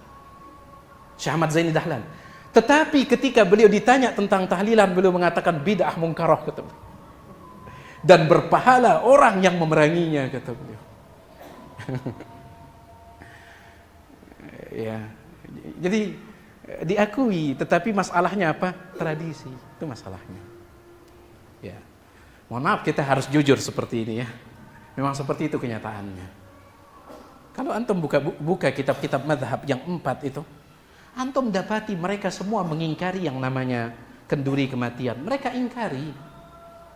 Syekh Ahmad Zaini Dahlan. Tetapi ketika beliau ditanya tentang tahlilan, beliau mengatakan bid'ah munkarah, kata beliau. Dan berpahala orang yang memeranginya, kata beliau. Ya. Jadi diakui, tetapi masalahnya apa? Tradisi, itu masalahnya. Ya. Mohon maaf, kita harus jujur seperti ini ya. Memang seperti itu kenyataannya. Kalau antum buka kitab-kitab mazhab yang 4 itu, antum dapati mereka semua mengingkari yang namanya kenduri kematian. Mereka ingkari.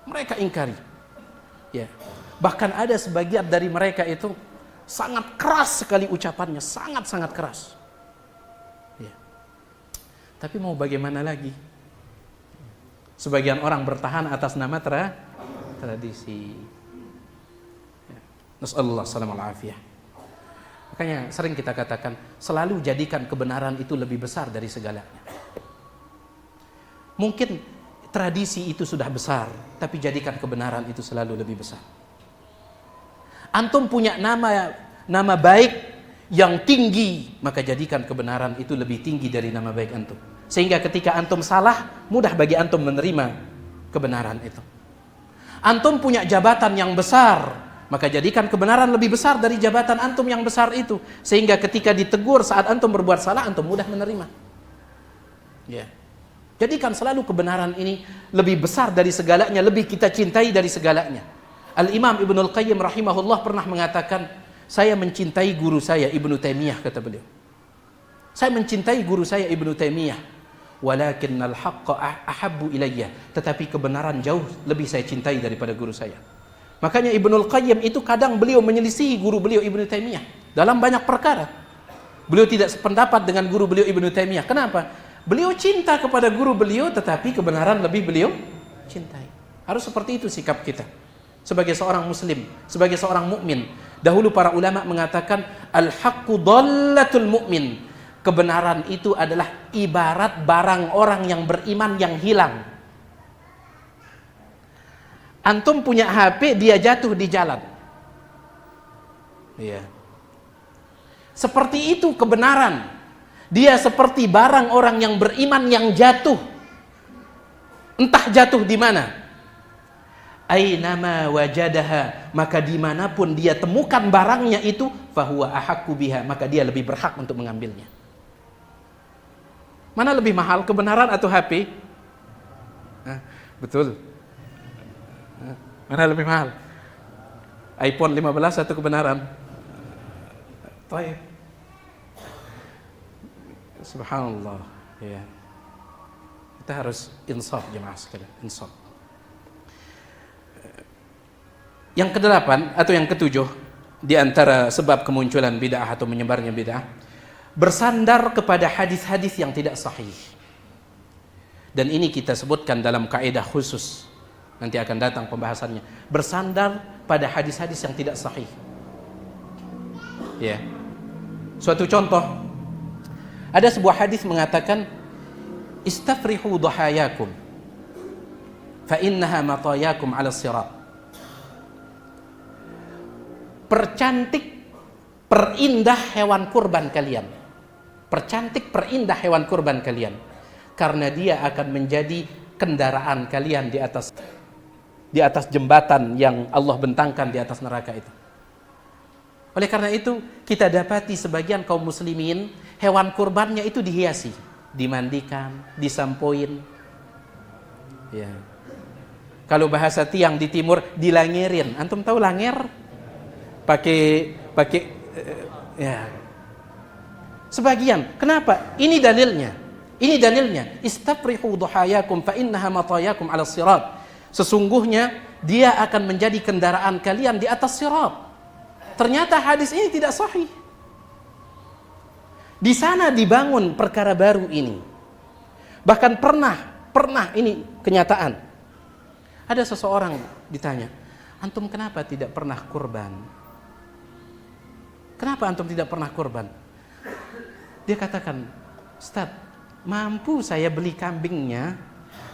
Mereka ingkari. Ya. Bahkan ada sebagian dari mereka itu sangat keras sekali ucapannya, sangat-sangat keras. Tapi mau bagaimana lagi? Sebagian orang bertahan atas nama tradisi. Nasallallahu salamul afiyah. Makanya sering kita katakan, selalu jadikan kebenaran itu lebih besar dari segalanya. Mungkin tradisi itu sudah besar, tapi jadikan kebenaran itu selalu lebih besar. Antum punya nama baik yang tinggi, maka jadikan kebenaran itu lebih tinggi dari nama baik antum. Sehingga ketika antum salah, mudah bagi antum menerima kebenaran itu. Antum punya jabatan yang besar, maka jadikan kebenaran lebih besar dari jabatan antum yang besar itu. Sehingga ketika ditegur saat antum berbuat salah, antum mudah menerima. Ya. Jadikan selalu kebenaran ini lebih besar dari segalanya, lebih kita cintai dari segalanya. Al-Imam Ibnul Qayyim rahimahullah pernah mengatakan, saya mencintai guru saya Ibnu Taimiyah, kata beliau. Saya mencintai guru saya Ibnu Taimiyah, walakinnal haqqa ahabbu ilayya, tetapi kebenaran jauh lebih saya cintai daripada guru saya. Makanya Ibnul Qayyim itu kadang beliau menyelisihi guru beliau Ibnu Taimiyah dalam banyak perkara. Beliau tidak sependapat dengan guru beliau Ibnu Taimiyah. Kenapa? Beliau cinta kepada guru beliau, tetapi kebenaran lebih beliau cintai. Harus seperti itu sikap kita sebagai seorang muslim, sebagai seorang mukmin. Dahulu para ulama mengatakan al-haqqu dhallatul mu'min. Kebenaran itu adalah ibarat barang orang yang beriman yang hilang. Antum punya HP, dia jatuh di jalan. Iya. Seperti itu kebenaran. Dia seperti barang orang yang beriman yang jatuh. Entah jatuh di mana. Ainama wajadaha, maka dimanapun dia temukan barangnya itu, fahuwa ahaqqu biha, maka dia lebih berhak untuk mengambilnya. Mana lebih mahal, kebenaran atau HP? Betul. Mana lebih mahal? iPhone 15 atau kebenaran? Baik. Subhanallah. Ya. Kita harus insaf jemaah sekalian, insaf. Yang kedelapan atau yang ketujuh di antara sebab kemunculan bid'ah atau menyebarnya bid'ah, bersandar kepada hadis-hadis yang tidak sahih. Dan ini kita sebutkan dalam kaidah khusus Nanti akan datang pembahasannya. Bersandar pada hadis-hadis yang tidak sahih. Ya. Suatu contoh, ada sebuah hadis mengatakan, istafrihu dhahayakum fa innaha matayakum 'ala sirat. Percantik, perindah hewan kurban kalian. Percantik, perindah hewan kurban kalian, karena dia akan menjadi kendaraan kalian di atas jembatan yang Allah bentangkan di atas neraka itu. Oleh karena itu, kita dapati sebagian kaum muslimin hewan kurbannya itu dihiasi, dimandikan, disampoin. Ya. Kalau bahasa tiang di timur, dilangerin. Antum tahu langer? Pakai ya. Sebagian. Kenapa? Ini dalilnya. Istafrihu dhuhayakum fa innaha matayakum 'ala sirat. Sesungguhnya dia akan menjadi kendaraan kalian di atas sirat. Ternyata hadis ini tidak sahih. Di sana dibangun perkara baru ini. Bahkan pernah ini kenyataan. Ada seseorang ditanya, antum kenapa tidak pernah kurban? Kenapa antum tidak pernah kurban? Dia katakan, Ustaz, mampu saya beli kambingnya,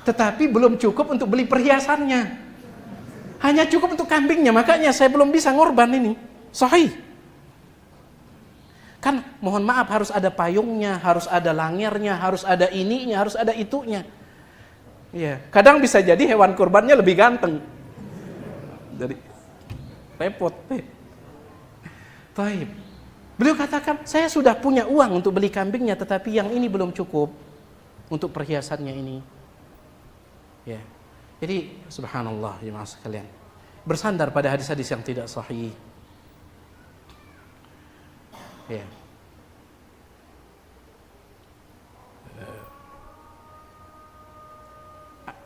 tetapi belum cukup untuk beli perhiasannya. Hanya cukup untuk kambingnya, makanya saya belum bisa ngorban ini. Sahih. Kan mohon maaf, harus ada payungnya, harus ada langernya, harus ada ininya, harus ada itunya. Ya, kadang bisa jadi hewan kurbannya lebih ganteng. Jadi repot. Taib. Beliau katakan, saya sudah punya uang untuk beli kambingnya, tetapi yang ini belum cukup untuk perhiasannya ini. Ya. Jadi subhanallah jemaah sekalian. Bersandar pada hadis-hadis yang tidak sahih. Ya.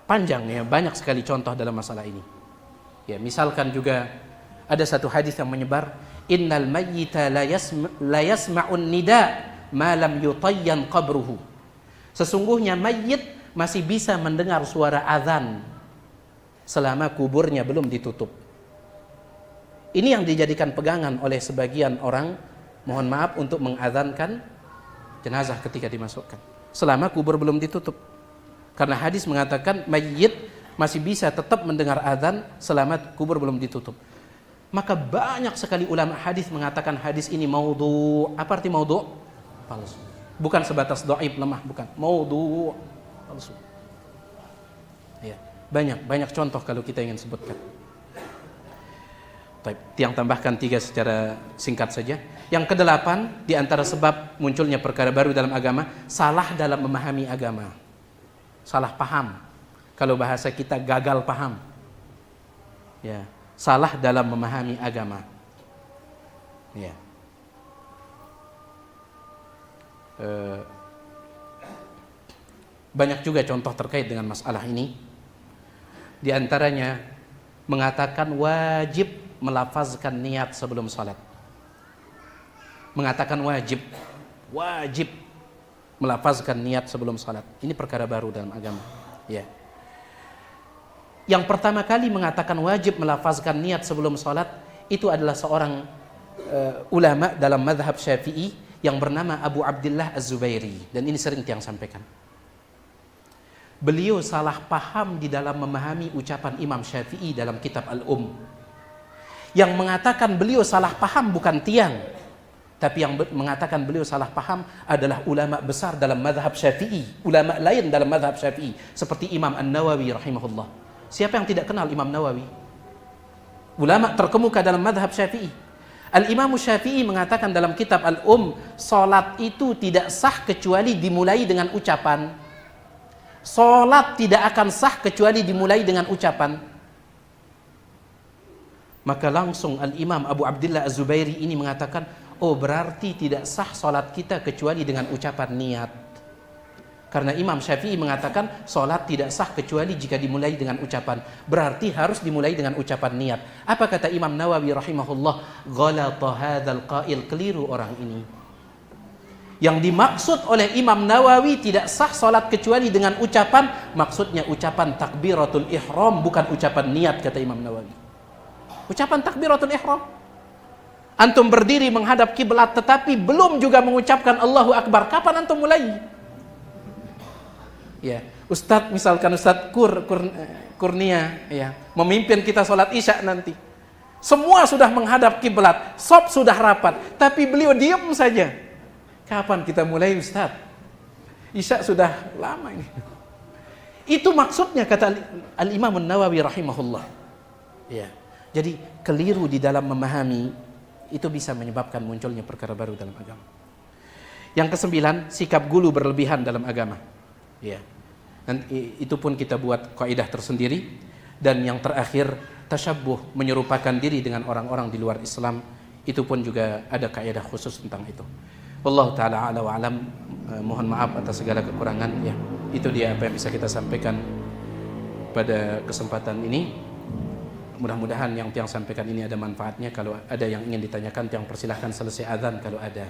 Panjang ya, banyak sekali contoh dalam masalah ini. Ya, misalkan juga ada satu hadis yang menyebar, innal mayyita la yasma'un nida ma lam yutayyan qabruhu. Sesungguhnya mayit masih bisa mendengar suara azan selama kuburnya belum ditutup. Ini yang dijadikan pegangan oleh sebagian orang, mohon maaf, untuk mengazankan jenazah ketika dimasukkan selama kubur belum ditutup. Karena hadis mengatakan mayit masih bisa tetap mendengar azan selama kubur belum ditutup. Maka banyak sekali ulama hadis mengatakan hadis ini maudhu. Apa arti maudhu? Palsu. Bukan sebatas dhaif, lemah, bukan. Maudhu, palsu. Ya, banyak contoh kalau kita ingin sebutkan. Baik, yang tambahkan 3 secara singkat saja. Yang ke-8 di antara sebab munculnya perkara baru dalam agama, salah dalam memahami agama. Salah paham. Kalau bahasa kita gagal paham. Ya, salah dalam memahami agama. Ya. Banyak juga contoh terkait dengan masalah ini. Di antaranya mengatakan wajib melafazkan niat sebelum salat. Mengatakan wajib melafazkan niat sebelum salat. Ini perkara baru dalam agama. Ya. Yang pertama kali mengatakan wajib melafazkan niat sebelum salat itu adalah seorang ulama dalam mazhab Syafi'i yang bernama Abu Abdullah Az-Zubairi, dan ini sering tiang sampaikan. Beliau salah paham di dalam memahami ucapan Imam Syafi'i dalam kitab Al-Um. Yang mengatakan beliau salah paham bukan tiang, tapi yang mengatakan beliau salah paham adalah ulama besar dalam mazhab Syafi'i, ulama lain dalam mazhab Syafi'i seperti Imam An-Nawawi rahimahullah. Siapa yang tidak kenal Imam Nawawi? Ulama terkemuka dalam mazhab Syafi'i. Al-Imam Syafi'i mengatakan dalam kitab Al-Um, salat itu tidak sah kecuali dimulai dengan ucapan. Salat tidak akan sah kecuali dimulai dengan ucapan. Maka langsung Al-Imam Abu Abdullah Az-Zubairi ini mengatakan, oh berarti tidak sah salat kita kecuali dengan ucapan niat. Karena Imam Syafi'i mengatakan salat tidak sah kecuali jika dimulai dengan ucapan. Berarti harus dimulai dengan ucapan niat. Apa kata Imam Nawawi rahimahullah? Ghalata hadzal qail, keliru orang ini. Yang dimaksud oleh Imam Nawawi tidak sah salat kecuali dengan ucapan, maksudnya ucapan takbiratul ihram, bukan ucapan niat, kata Imam Nawawi. Ucapan takbiratul ihram. Antum berdiri menghadap kiblat tetapi belum juga mengucapkan Allahu Akbar, kapan antum mulai? Ya, Ustadz, misalkan Ustadz Kurnia ya, memimpin kita sholat isya nanti. Semua sudah menghadap kiblat, shaf sudah rapat, tapi beliau diam saja. Kapan kita mulai, Ustadz? Isya sudah lama ini. Itu maksudnya, kata Al-Imam Nawawi rahimahullah. Ya. Jadi keliru di dalam memahami itu bisa menyebabkan munculnya perkara baru dalam agama. Yang kesembilan, sikap gulu berlebihan dalam agama. Ya. Dan itu pun kita buat kaidah tersendiri. Dan yang terakhir, tasyabbuh, menyerupakan diri dengan orang-orang di luar Islam. Itu pun juga ada kaidah khusus tentang itu. Wallahu taala a'la wa alam. Mohon maaf atas segala kekurangan ya. Itu dia apa yang bisa kita sampaikan pada kesempatan ini. Mudah-mudahan yang Tiang sampaikan ini ada manfaatnya. Kalau ada yang ingin ditanyakan, Tiang persilahkan selesai azan kalau ada.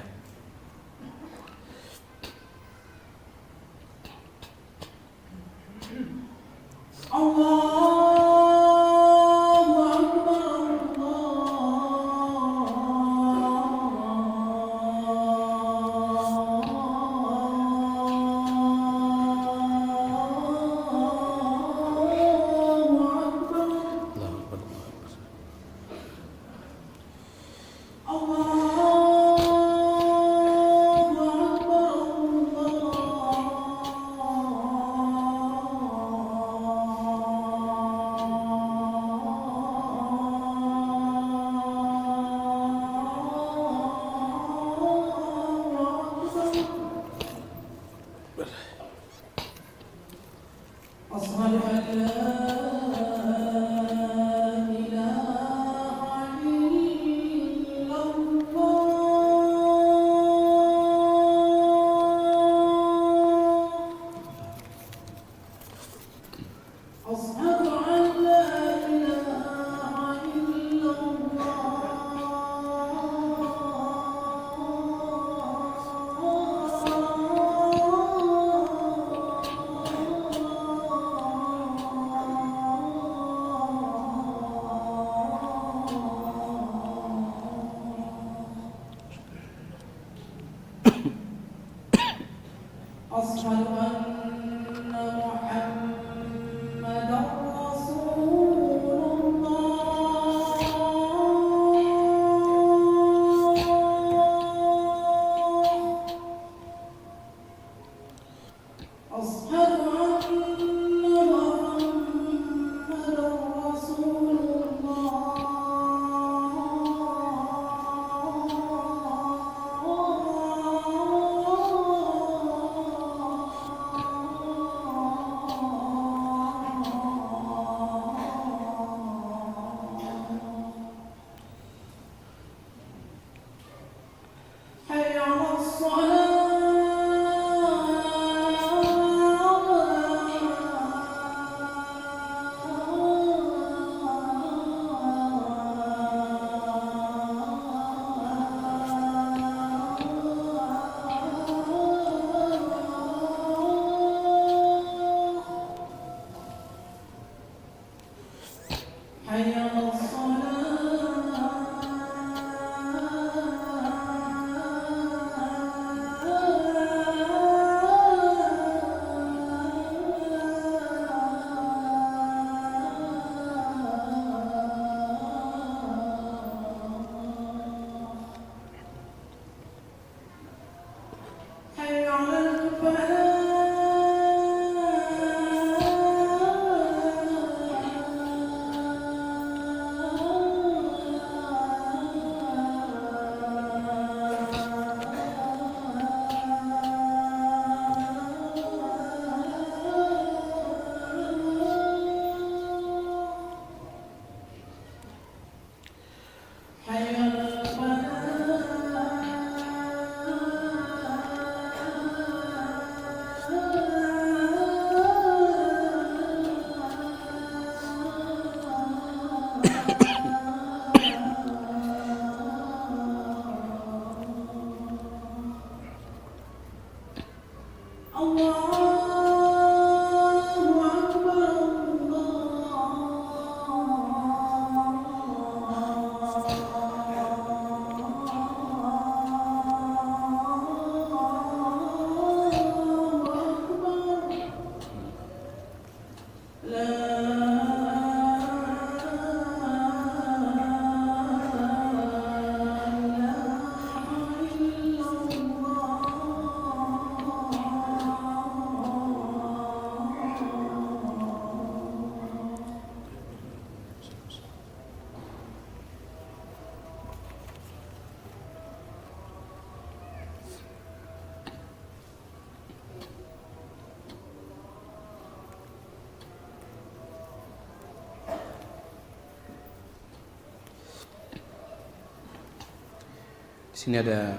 Sini ada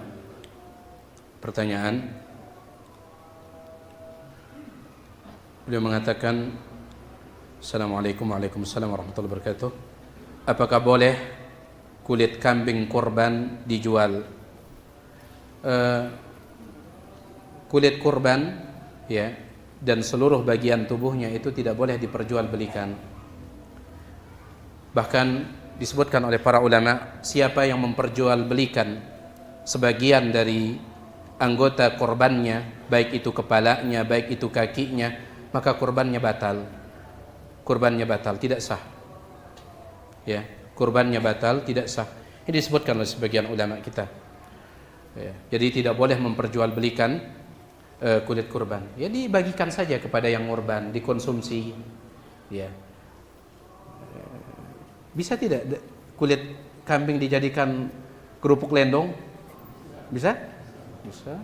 pertanyaan. Beliau mengatakan, Assalamualaikum Waalaikumsalam warahmatullahi wabarakatuh. Apakah boleh kulit kambing kurban dijual? Kulit kurban ya, dan seluruh bagian tubuhnya itu tidak boleh diperjualbelikan. Bahkan disebutkan oleh para ulama, siapa yang memperjualbelikan sebagian dari anggota korbannya, baik itu kepalanya, baik itu kakinya, maka kurbannya batal. Kurbannya batal, tidak sah. Ya, kurbannya batal, tidak sah. Ini disebutkan oleh sebagian ulama kita. Ya, jadi tidak boleh memperjualbelikan kulit kurban. Ya, dibagikan saja kepada yang kurban, dikonsumsi. Ya. Bisa tidak kulit kambing dijadikan kerupuk lendong? Bisa? Bisa.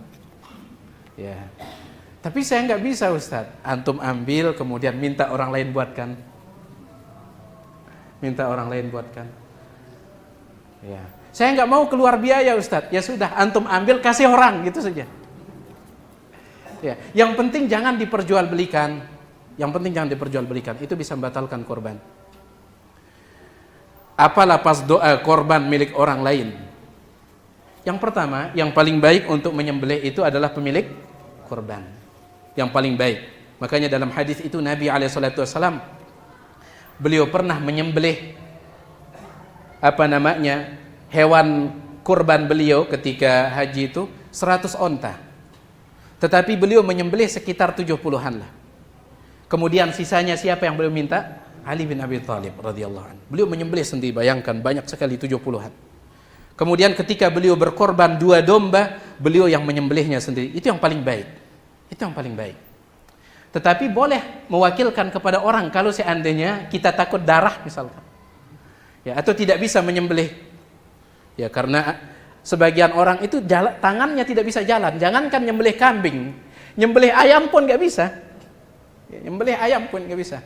Ya. Tapi saya nggak bisa, Ustaz. Antum ambil kemudian minta orang lain buatkan. Minta orang lain buatkan. Ya. Saya nggak mau keluar biaya, Ustaz. Ya sudah, antum ambil kasih orang, gitu saja. Ya. Yang penting jangan diperjualbelikan. Yang penting jangan diperjualbelikan. Itu bisa membatalkan korban. Apa lapas doa korban milik orang lain? Yang pertama, yang paling baik untuk menyembelih itu adalah pemilik korban. Yang paling baik. Makanya dalam hadis itu Nabi SAW, beliau pernah menyembelih hewan kurban beliau ketika haji itu 100 onta. Tetapi beliau menyembelih sekitar 70-an lah. Kemudian sisanya siapa yang beliau minta? Ali bin Abi Thalib radhiyallahu anhu. Beliau menyembelih sendiri, bayangkan banyak sekali 70-an. Kemudian ketika beliau berkorban 2 domba, beliau yang menyembelihnya sendiri. Itu yang paling baik. Itu yang paling baik. Tetapi boleh mewakilkan kepada orang kalau seandainya kita takut darah misalkan. Ya, atau tidak bisa menyembelih. Ya, karena sebagian orang itu tangannya tidak bisa jalan. Jangankan nyembelih kambing, nyembelih ayam pun nggak bisa. Ya, nyembelih ayam pun nggak bisa.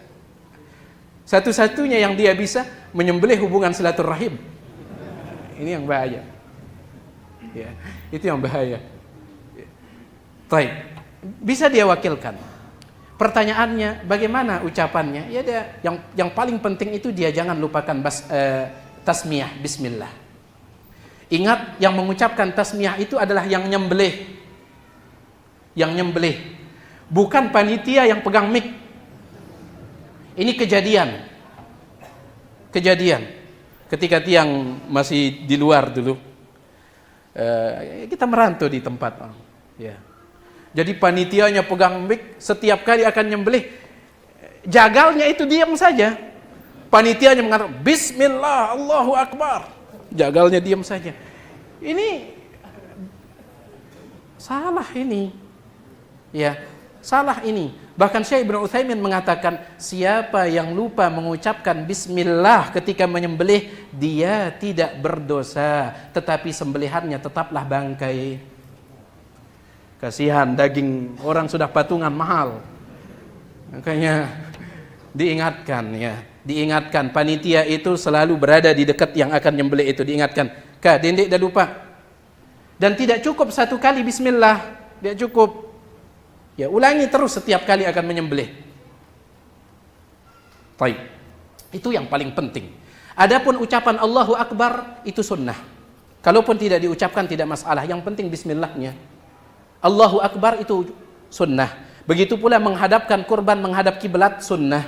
Satu-satunya yang dia bisa menyembelih hubungan silaturahim. Ini yang bahaya. Ya, itu yang bahaya. Baik. Bisa dia wakilkan. Pertanyaannya, bagaimana ucapannya? Ya, yang paling penting itu dia jangan lupakan tasmiyah bismillah. Ingat, yang mengucapkan tasmiyah itu adalah yang nyembelih. Yang nyembelih. Bukan panitia yang pegang mic. Ini kejadian. Kejadian. Ketika tiang masih di luar dulu. Kita merantau di tempat. Ya. Jadi panitianya pegang mic, setiap kali akan nyembelih, jagalnya itu diam saja. Panitianya mengatakan Bismillah, Allahu Akbar, jagalnya diam saja. Ini salah ini, ya salah ini. Bahkan Syekh Ibnu Utsaimin mengatakan, siapa yang lupa mengucapkan Bismillah ketika menyembelih, dia tidak berdosa, tetapi sembelihannya tetaplah bangkai. Kasihan, daging orang sudah patungan mahal. Makanya diingatkan ya, diingatkan panitia itu selalu berada di dekat yang akan nyembelih itu, diingatkan, Kak, Dendek dah lupa. Dan tidak cukup satu kali bismillah, tidak cukup. Ya, ulangi terus setiap kali akan menyembelih. Baik. Itu yang paling penting. Adapun ucapan Allahu Akbar itu sunnah. Kalaupun tidak diucapkan tidak masalah, yang penting bismillahnya. Allahu Akbar itu sunnah. Begitu pula menghadapkan kurban menghadap kiblat sunnah.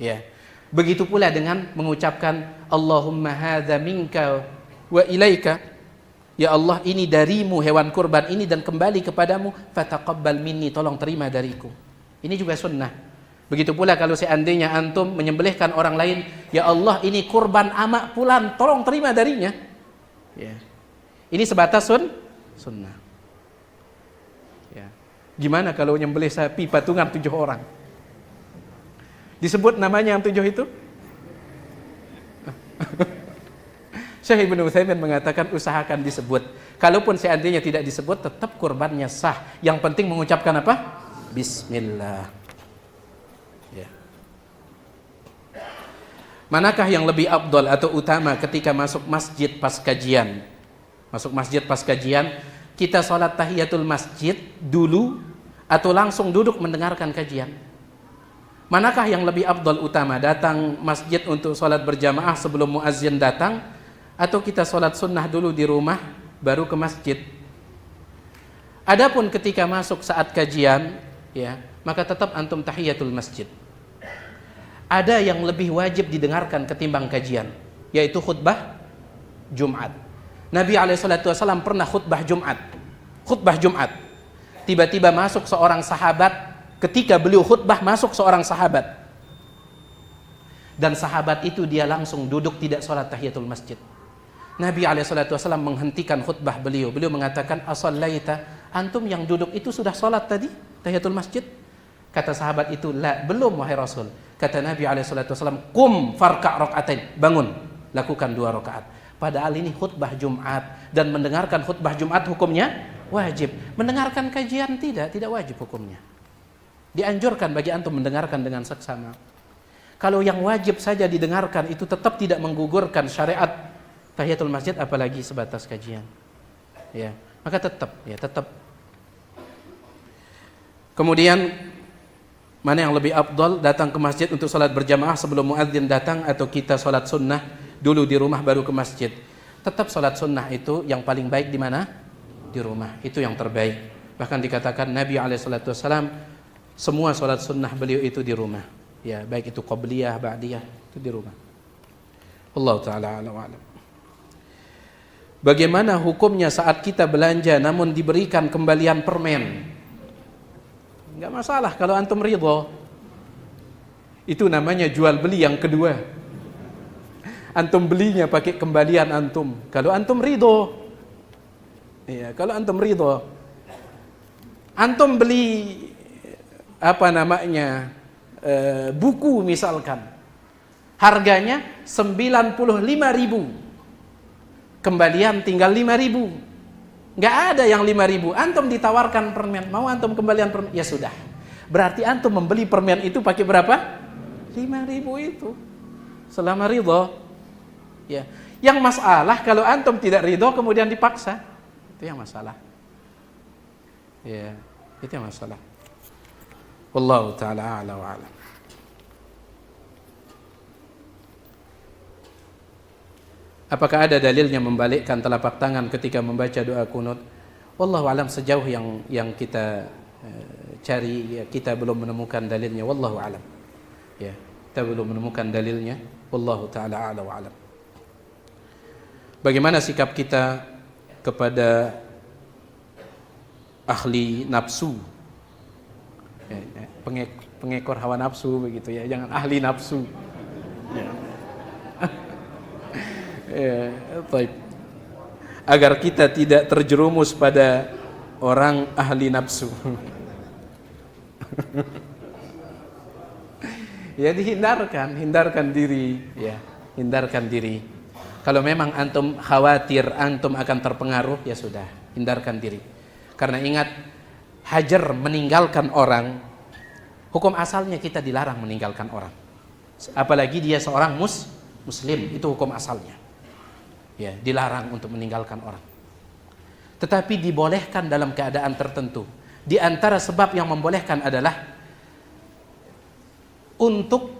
Ya. Begitu pula dengan mengucapkan Allahumma hadza minka wa ilaika. Ya Allah, ini darimu hewan kurban ini dan kembali kepadamu, fataqabbal minni, tolong terima dariku. Ini juga sunnah. Begitu pula kalau seandainya antum menyembelihkan orang lain, ya Allah, ini kurban amak fulan, tolong terima darinya. Ya. Ini sebatas sunnah. Ya. Gimana kalau nyembelih sapi patungan 7 orang? Disebut namanya yang 7 itu? Syekh Ibnu Utsaimin mengatakan usahakan disebut. Kalaupun seandainya tidak disebut, tetap kurbannya sah. Yang penting mengucapkan apa? Bismillah. Ya. Manakah yang lebih afdal atau utama ketika masuk masjid pas kajian? Masuk masjid pas kajian, kita sholat tahiyatul masjid dulu atau langsung duduk mendengarkan kajian? Manakah yang lebih afdal utama? Datang masjid untuk sholat berjamaah sebelum muazzin datang, atau kita sholat sunnah dulu di rumah baru ke masjid? Adapun ketika masuk saat kajian, ya, maka tetap antum tahiyatul masjid. Ada yang lebih wajib didengarkan ketimbang kajian, yaitu khutbah Jumat. Nabi SAW pernah khutbah Jumat. Tiba-tiba masuk seorang sahabat, ketika beliau khutbah masuk seorang sahabat, dan sahabat itu dia langsung duduk, tidak sholat tahiyatul masjid. Nabi SAW menghentikan khutbah beliau mengatakan, asallaita, antum yang duduk itu sudah sholat tadi tahiyatul masjid? Kata sahabat itu, la, belum wahai Rasul. Kata Nabi SAW, kum farka' raka'atain, bangun, lakukan 2 rakaat. Padahal ini khutbah Jumat, dan mendengarkan khutbah Jumat hukumnya wajib. Mendengarkan kajian tidak wajib hukumnya. Dianjurkan bagi antum mendengarkan dengan seksama. Kalau yang wajib saja didengarkan itu tetap tidak menggugurkan syariat tahiyatul masjid, apalagi sebatas kajian. Ya, maka tetap. Kemudian mana yang lebih afdal, datang ke masjid untuk salat berjamaah sebelum muadzin datang, atau kita salat sunnah dulu di rumah baru ke masjid? Tetap salat sunnah itu yang paling baik di mana? Di rumah. Itu yang terbaik. Bahkan dikatakan Nabi SAW semua salat sunnah beliau itu di rumah. Ya, baik itu qabliyah, ba'diyah, itu di rumah. Allah taala a'lam. Bagaimana hukumnya saat kita belanja namun diberikan kembalian permen? Enggak masalah kalau antum ridho. Itu namanya jual beli yang kedua. Antum belinya pakai kembalian antum. Kalau antum ridho. Iya, kalau antum ridho. Antum beli buku misalkan. Harganya 95.000. Kembalian tinggal 5.000. Nggak ada yang 5.000. Antum ditawarkan permen, mau antum kembalian permen? Ya sudah. Berarti antum membeli permen itu pakai berapa? 5.000 itu. Selama ridho. Ya. Yang masalah kalau antum tidak ridho kemudian dipaksa. Itu yang masalah. Ya, itu yang masalah. Wallahu taala a'la wa a'lam. Apakah ada dalilnya membalikkan telapak tangan ketika membaca doa kunut? Wallahu alam, sejauh yang kita cari, ya, kita belum menemukan dalilnya. Wallahu alam. Ya, kita belum menemukan dalilnya. Wallahu taala a'la wa alam. Bagaimana sikap kita kepada ahli nafsu? Ya, pengekor hawa nafsu begitu ya, jangan ahli nafsu. Ya. Ya, baik. Agar kita tidak terjerumus pada orang ahli nafsu. Ya, hindarkan diri, ya, hindarkan diri. Kalau memang antum khawatir antum akan terpengaruh, ya sudah, hindarkan diri. Karena ingat, hajar, meninggalkan orang, hukum asalnya kita dilarang meninggalkan orang. Apalagi dia seorang muslim, itu hukum asalnya. Ya, dilarang untuk meninggalkan orang. Tetapi dibolehkan dalam keadaan tertentu. Di antara sebab yang membolehkan adalah untuk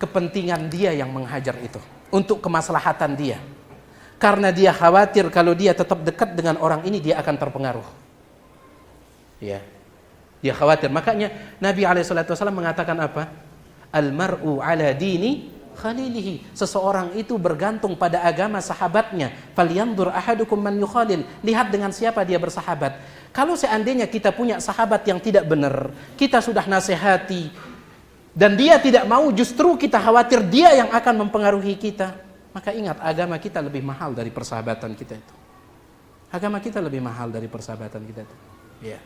kepentingan dia yang menghajar itu, untuk kemaslahatan dia. Karena dia khawatir kalau dia tetap dekat dengan orang ini dia akan terpengaruh. Ya. Dia khawatir. Makanya Nabi SAW mengatakan apa? Al-mar'u ala dini khalilihi. Seseorang itu bergantung pada agama sahabatnya. Falyanzur ahadukum man yukhalil. Lihat dengan siapa dia bersahabat. Kalau seandainya kita punya sahabat yang tidak benar, kita sudah nasihati dan dia tidak mau, justru kita khawatir dia yang akan mempengaruhi kita, maka ingat, agama kita lebih mahal dari persahabatan kita itu. Agama kita lebih mahal dari persahabatan kita itu. Ya.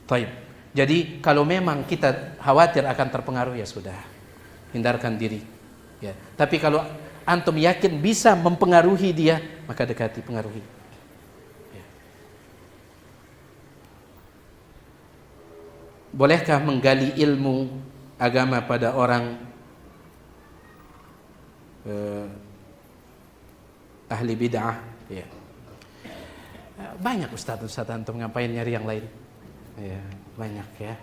Taib. Jadi kalau memang kita khawatir akan terpengaruh, ya sudah, hindarkan diri. Ya, tapi kalau antum yakin bisa mempengaruhi dia, maka dekati, pengaruhi. Ya. Bolehkah menggali ilmu agama pada orang ahli bid'ah? Ya. Banyak Ustaz antum ngapain nyari yang lain? Ya, banyak ya.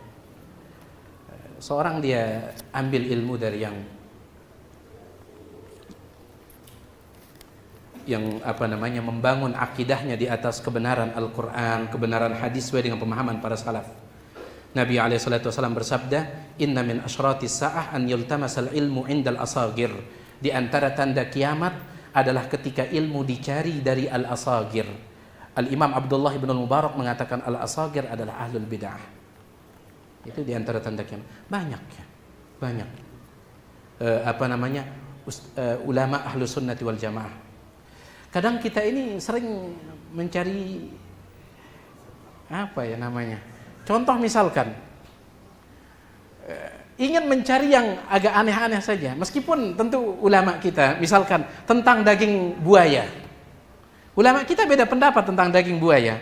Seorang dia ambil ilmu dari yang membangun akidahnya di atas kebenaran Al-Quran, kebenaran hadis sesuai dengan pemahaman para salaf. Nabi SAW bersabda, Inna min asyratis sa'ah an yultamasal ilmu indal asagir. Di antara tanda kiamat adalah ketika ilmu dicari dari al-asagir. Al-Imam Abdullah ibn al-Mubarak mengatakan al-asagir adalah ahlul bid'ah. Itu di antara tanda kiamat. Banyak ya, banyak. Ulama ahlus sunnati wal jamaah. Kadang kita ini sering mencari contoh misalkan ingin mencari yang agak aneh-aneh saja, meskipun tentu ulama kita misalkan tentang daging buaya. Ulama kita beda pendapat tentang daging buaya.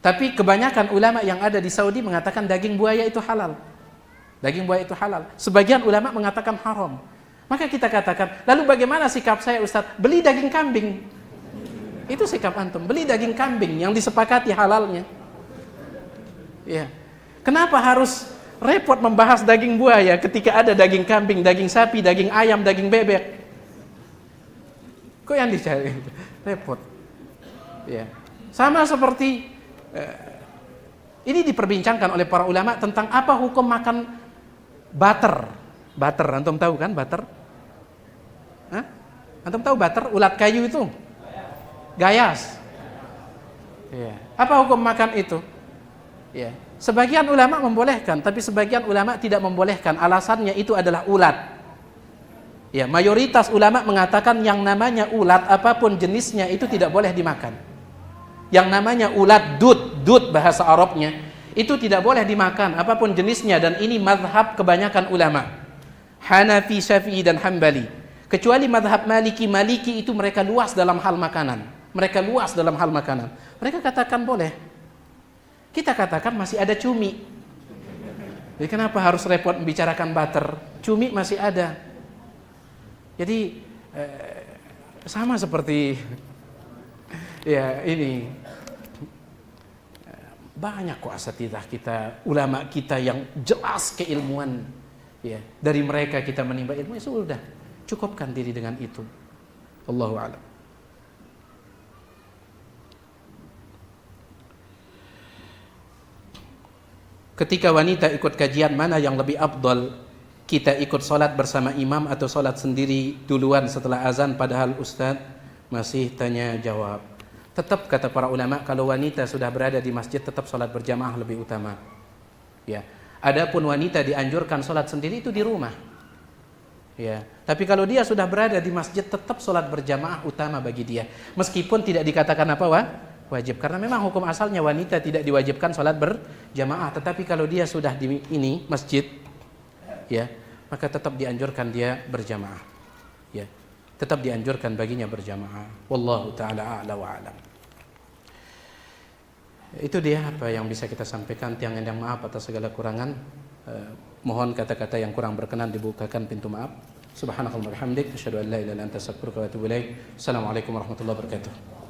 Tapi kebanyakan ulama yang ada di Saudi mengatakan daging buaya itu halal. Daging buaya itu halal. Sebagian ulama mengatakan haram. Maka kita katakan, lalu bagaimana sikap saya Ustaz? Beli daging kambing. Itu sikap antum, beli daging kambing yang disepakati halalnya. Ya. Kenapa harus repot membahas daging buaya ketika ada daging kambing, daging sapi, daging ayam, daging bebek? Kok yang dicari? Repot. Ya. Sama seperti ini diperbincangkan oleh para ulama tentang apa hukum makan butter. Butter, antum tahu kan butter? Hah? Antum tahu butter? Ulat kayu itu? Gayas. Ya. Apa hukum makan itu? Ya. Sebagian ulama membolehkan, tapi sebagian ulama tidak membolehkan. Alasannya itu adalah ulat. Ya, mayoritas ulama mengatakan yang namanya ulat apapun jenisnya itu tidak boleh dimakan. Yang namanya ulat dud bahasa Arabnya itu tidak boleh dimakan apapun jenisnya, dan ini mazhab kebanyakan ulama Hanafi, Syafi'i dan Hambali. Kecuali mazhab Maliki itu mereka luas dalam hal makanan. Mereka katakan boleh. Kita katakan masih ada cumi. Jadi kenapa harus repot membicarakan butter? Cumi masih ada. Jadi sama seperti ya ini banyak kok asatidzah kita, ulama kita yang jelas keilmuan. Ya, dari mereka kita menimba ilmu, ya sudah, cukupkan diri dengan itu. Allahu a'lam. Ketika wanita ikut kajian, mana yang lebih afdal? Kita ikut sholat bersama imam atau sholat sendiri duluan setelah azan, padahal ustaz masih tanya jawab? Tetap kata para ulama, kalau wanita sudah berada di masjid, tetap sholat berjamaah lebih utama. Ya. Adapun wanita dianjurkan sholat sendiri itu di rumah. Ya. Tapi kalau dia sudah berada di masjid, tetap sholat berjamaah utama bagi dia. Meskipun tidak dikatakan apa wajib, karena memang hukum asalnya wanita tidak diwajibkan sholat berjamaah. Tetapi kalau dia sudah di ini masjid, ya, maka tetap dianjurkan dia berjamaah. Ya. Tetap dianjurkan baginya berjamaah. Wallahu taala a'la wa a'lam. Itu dia apa yang bisa kita sampaikan. Tiang yang maaf atas segala kurangan. Mohon kata-kata yang kurang berkenan dibukakan pintu maaf. Subhanakallahumma wa bihamdik, asyhadu an la ilaha illa anta, astaghfiruka wa atubu ilaik. Assalamualaikum warahmatullahi wabarakatuh.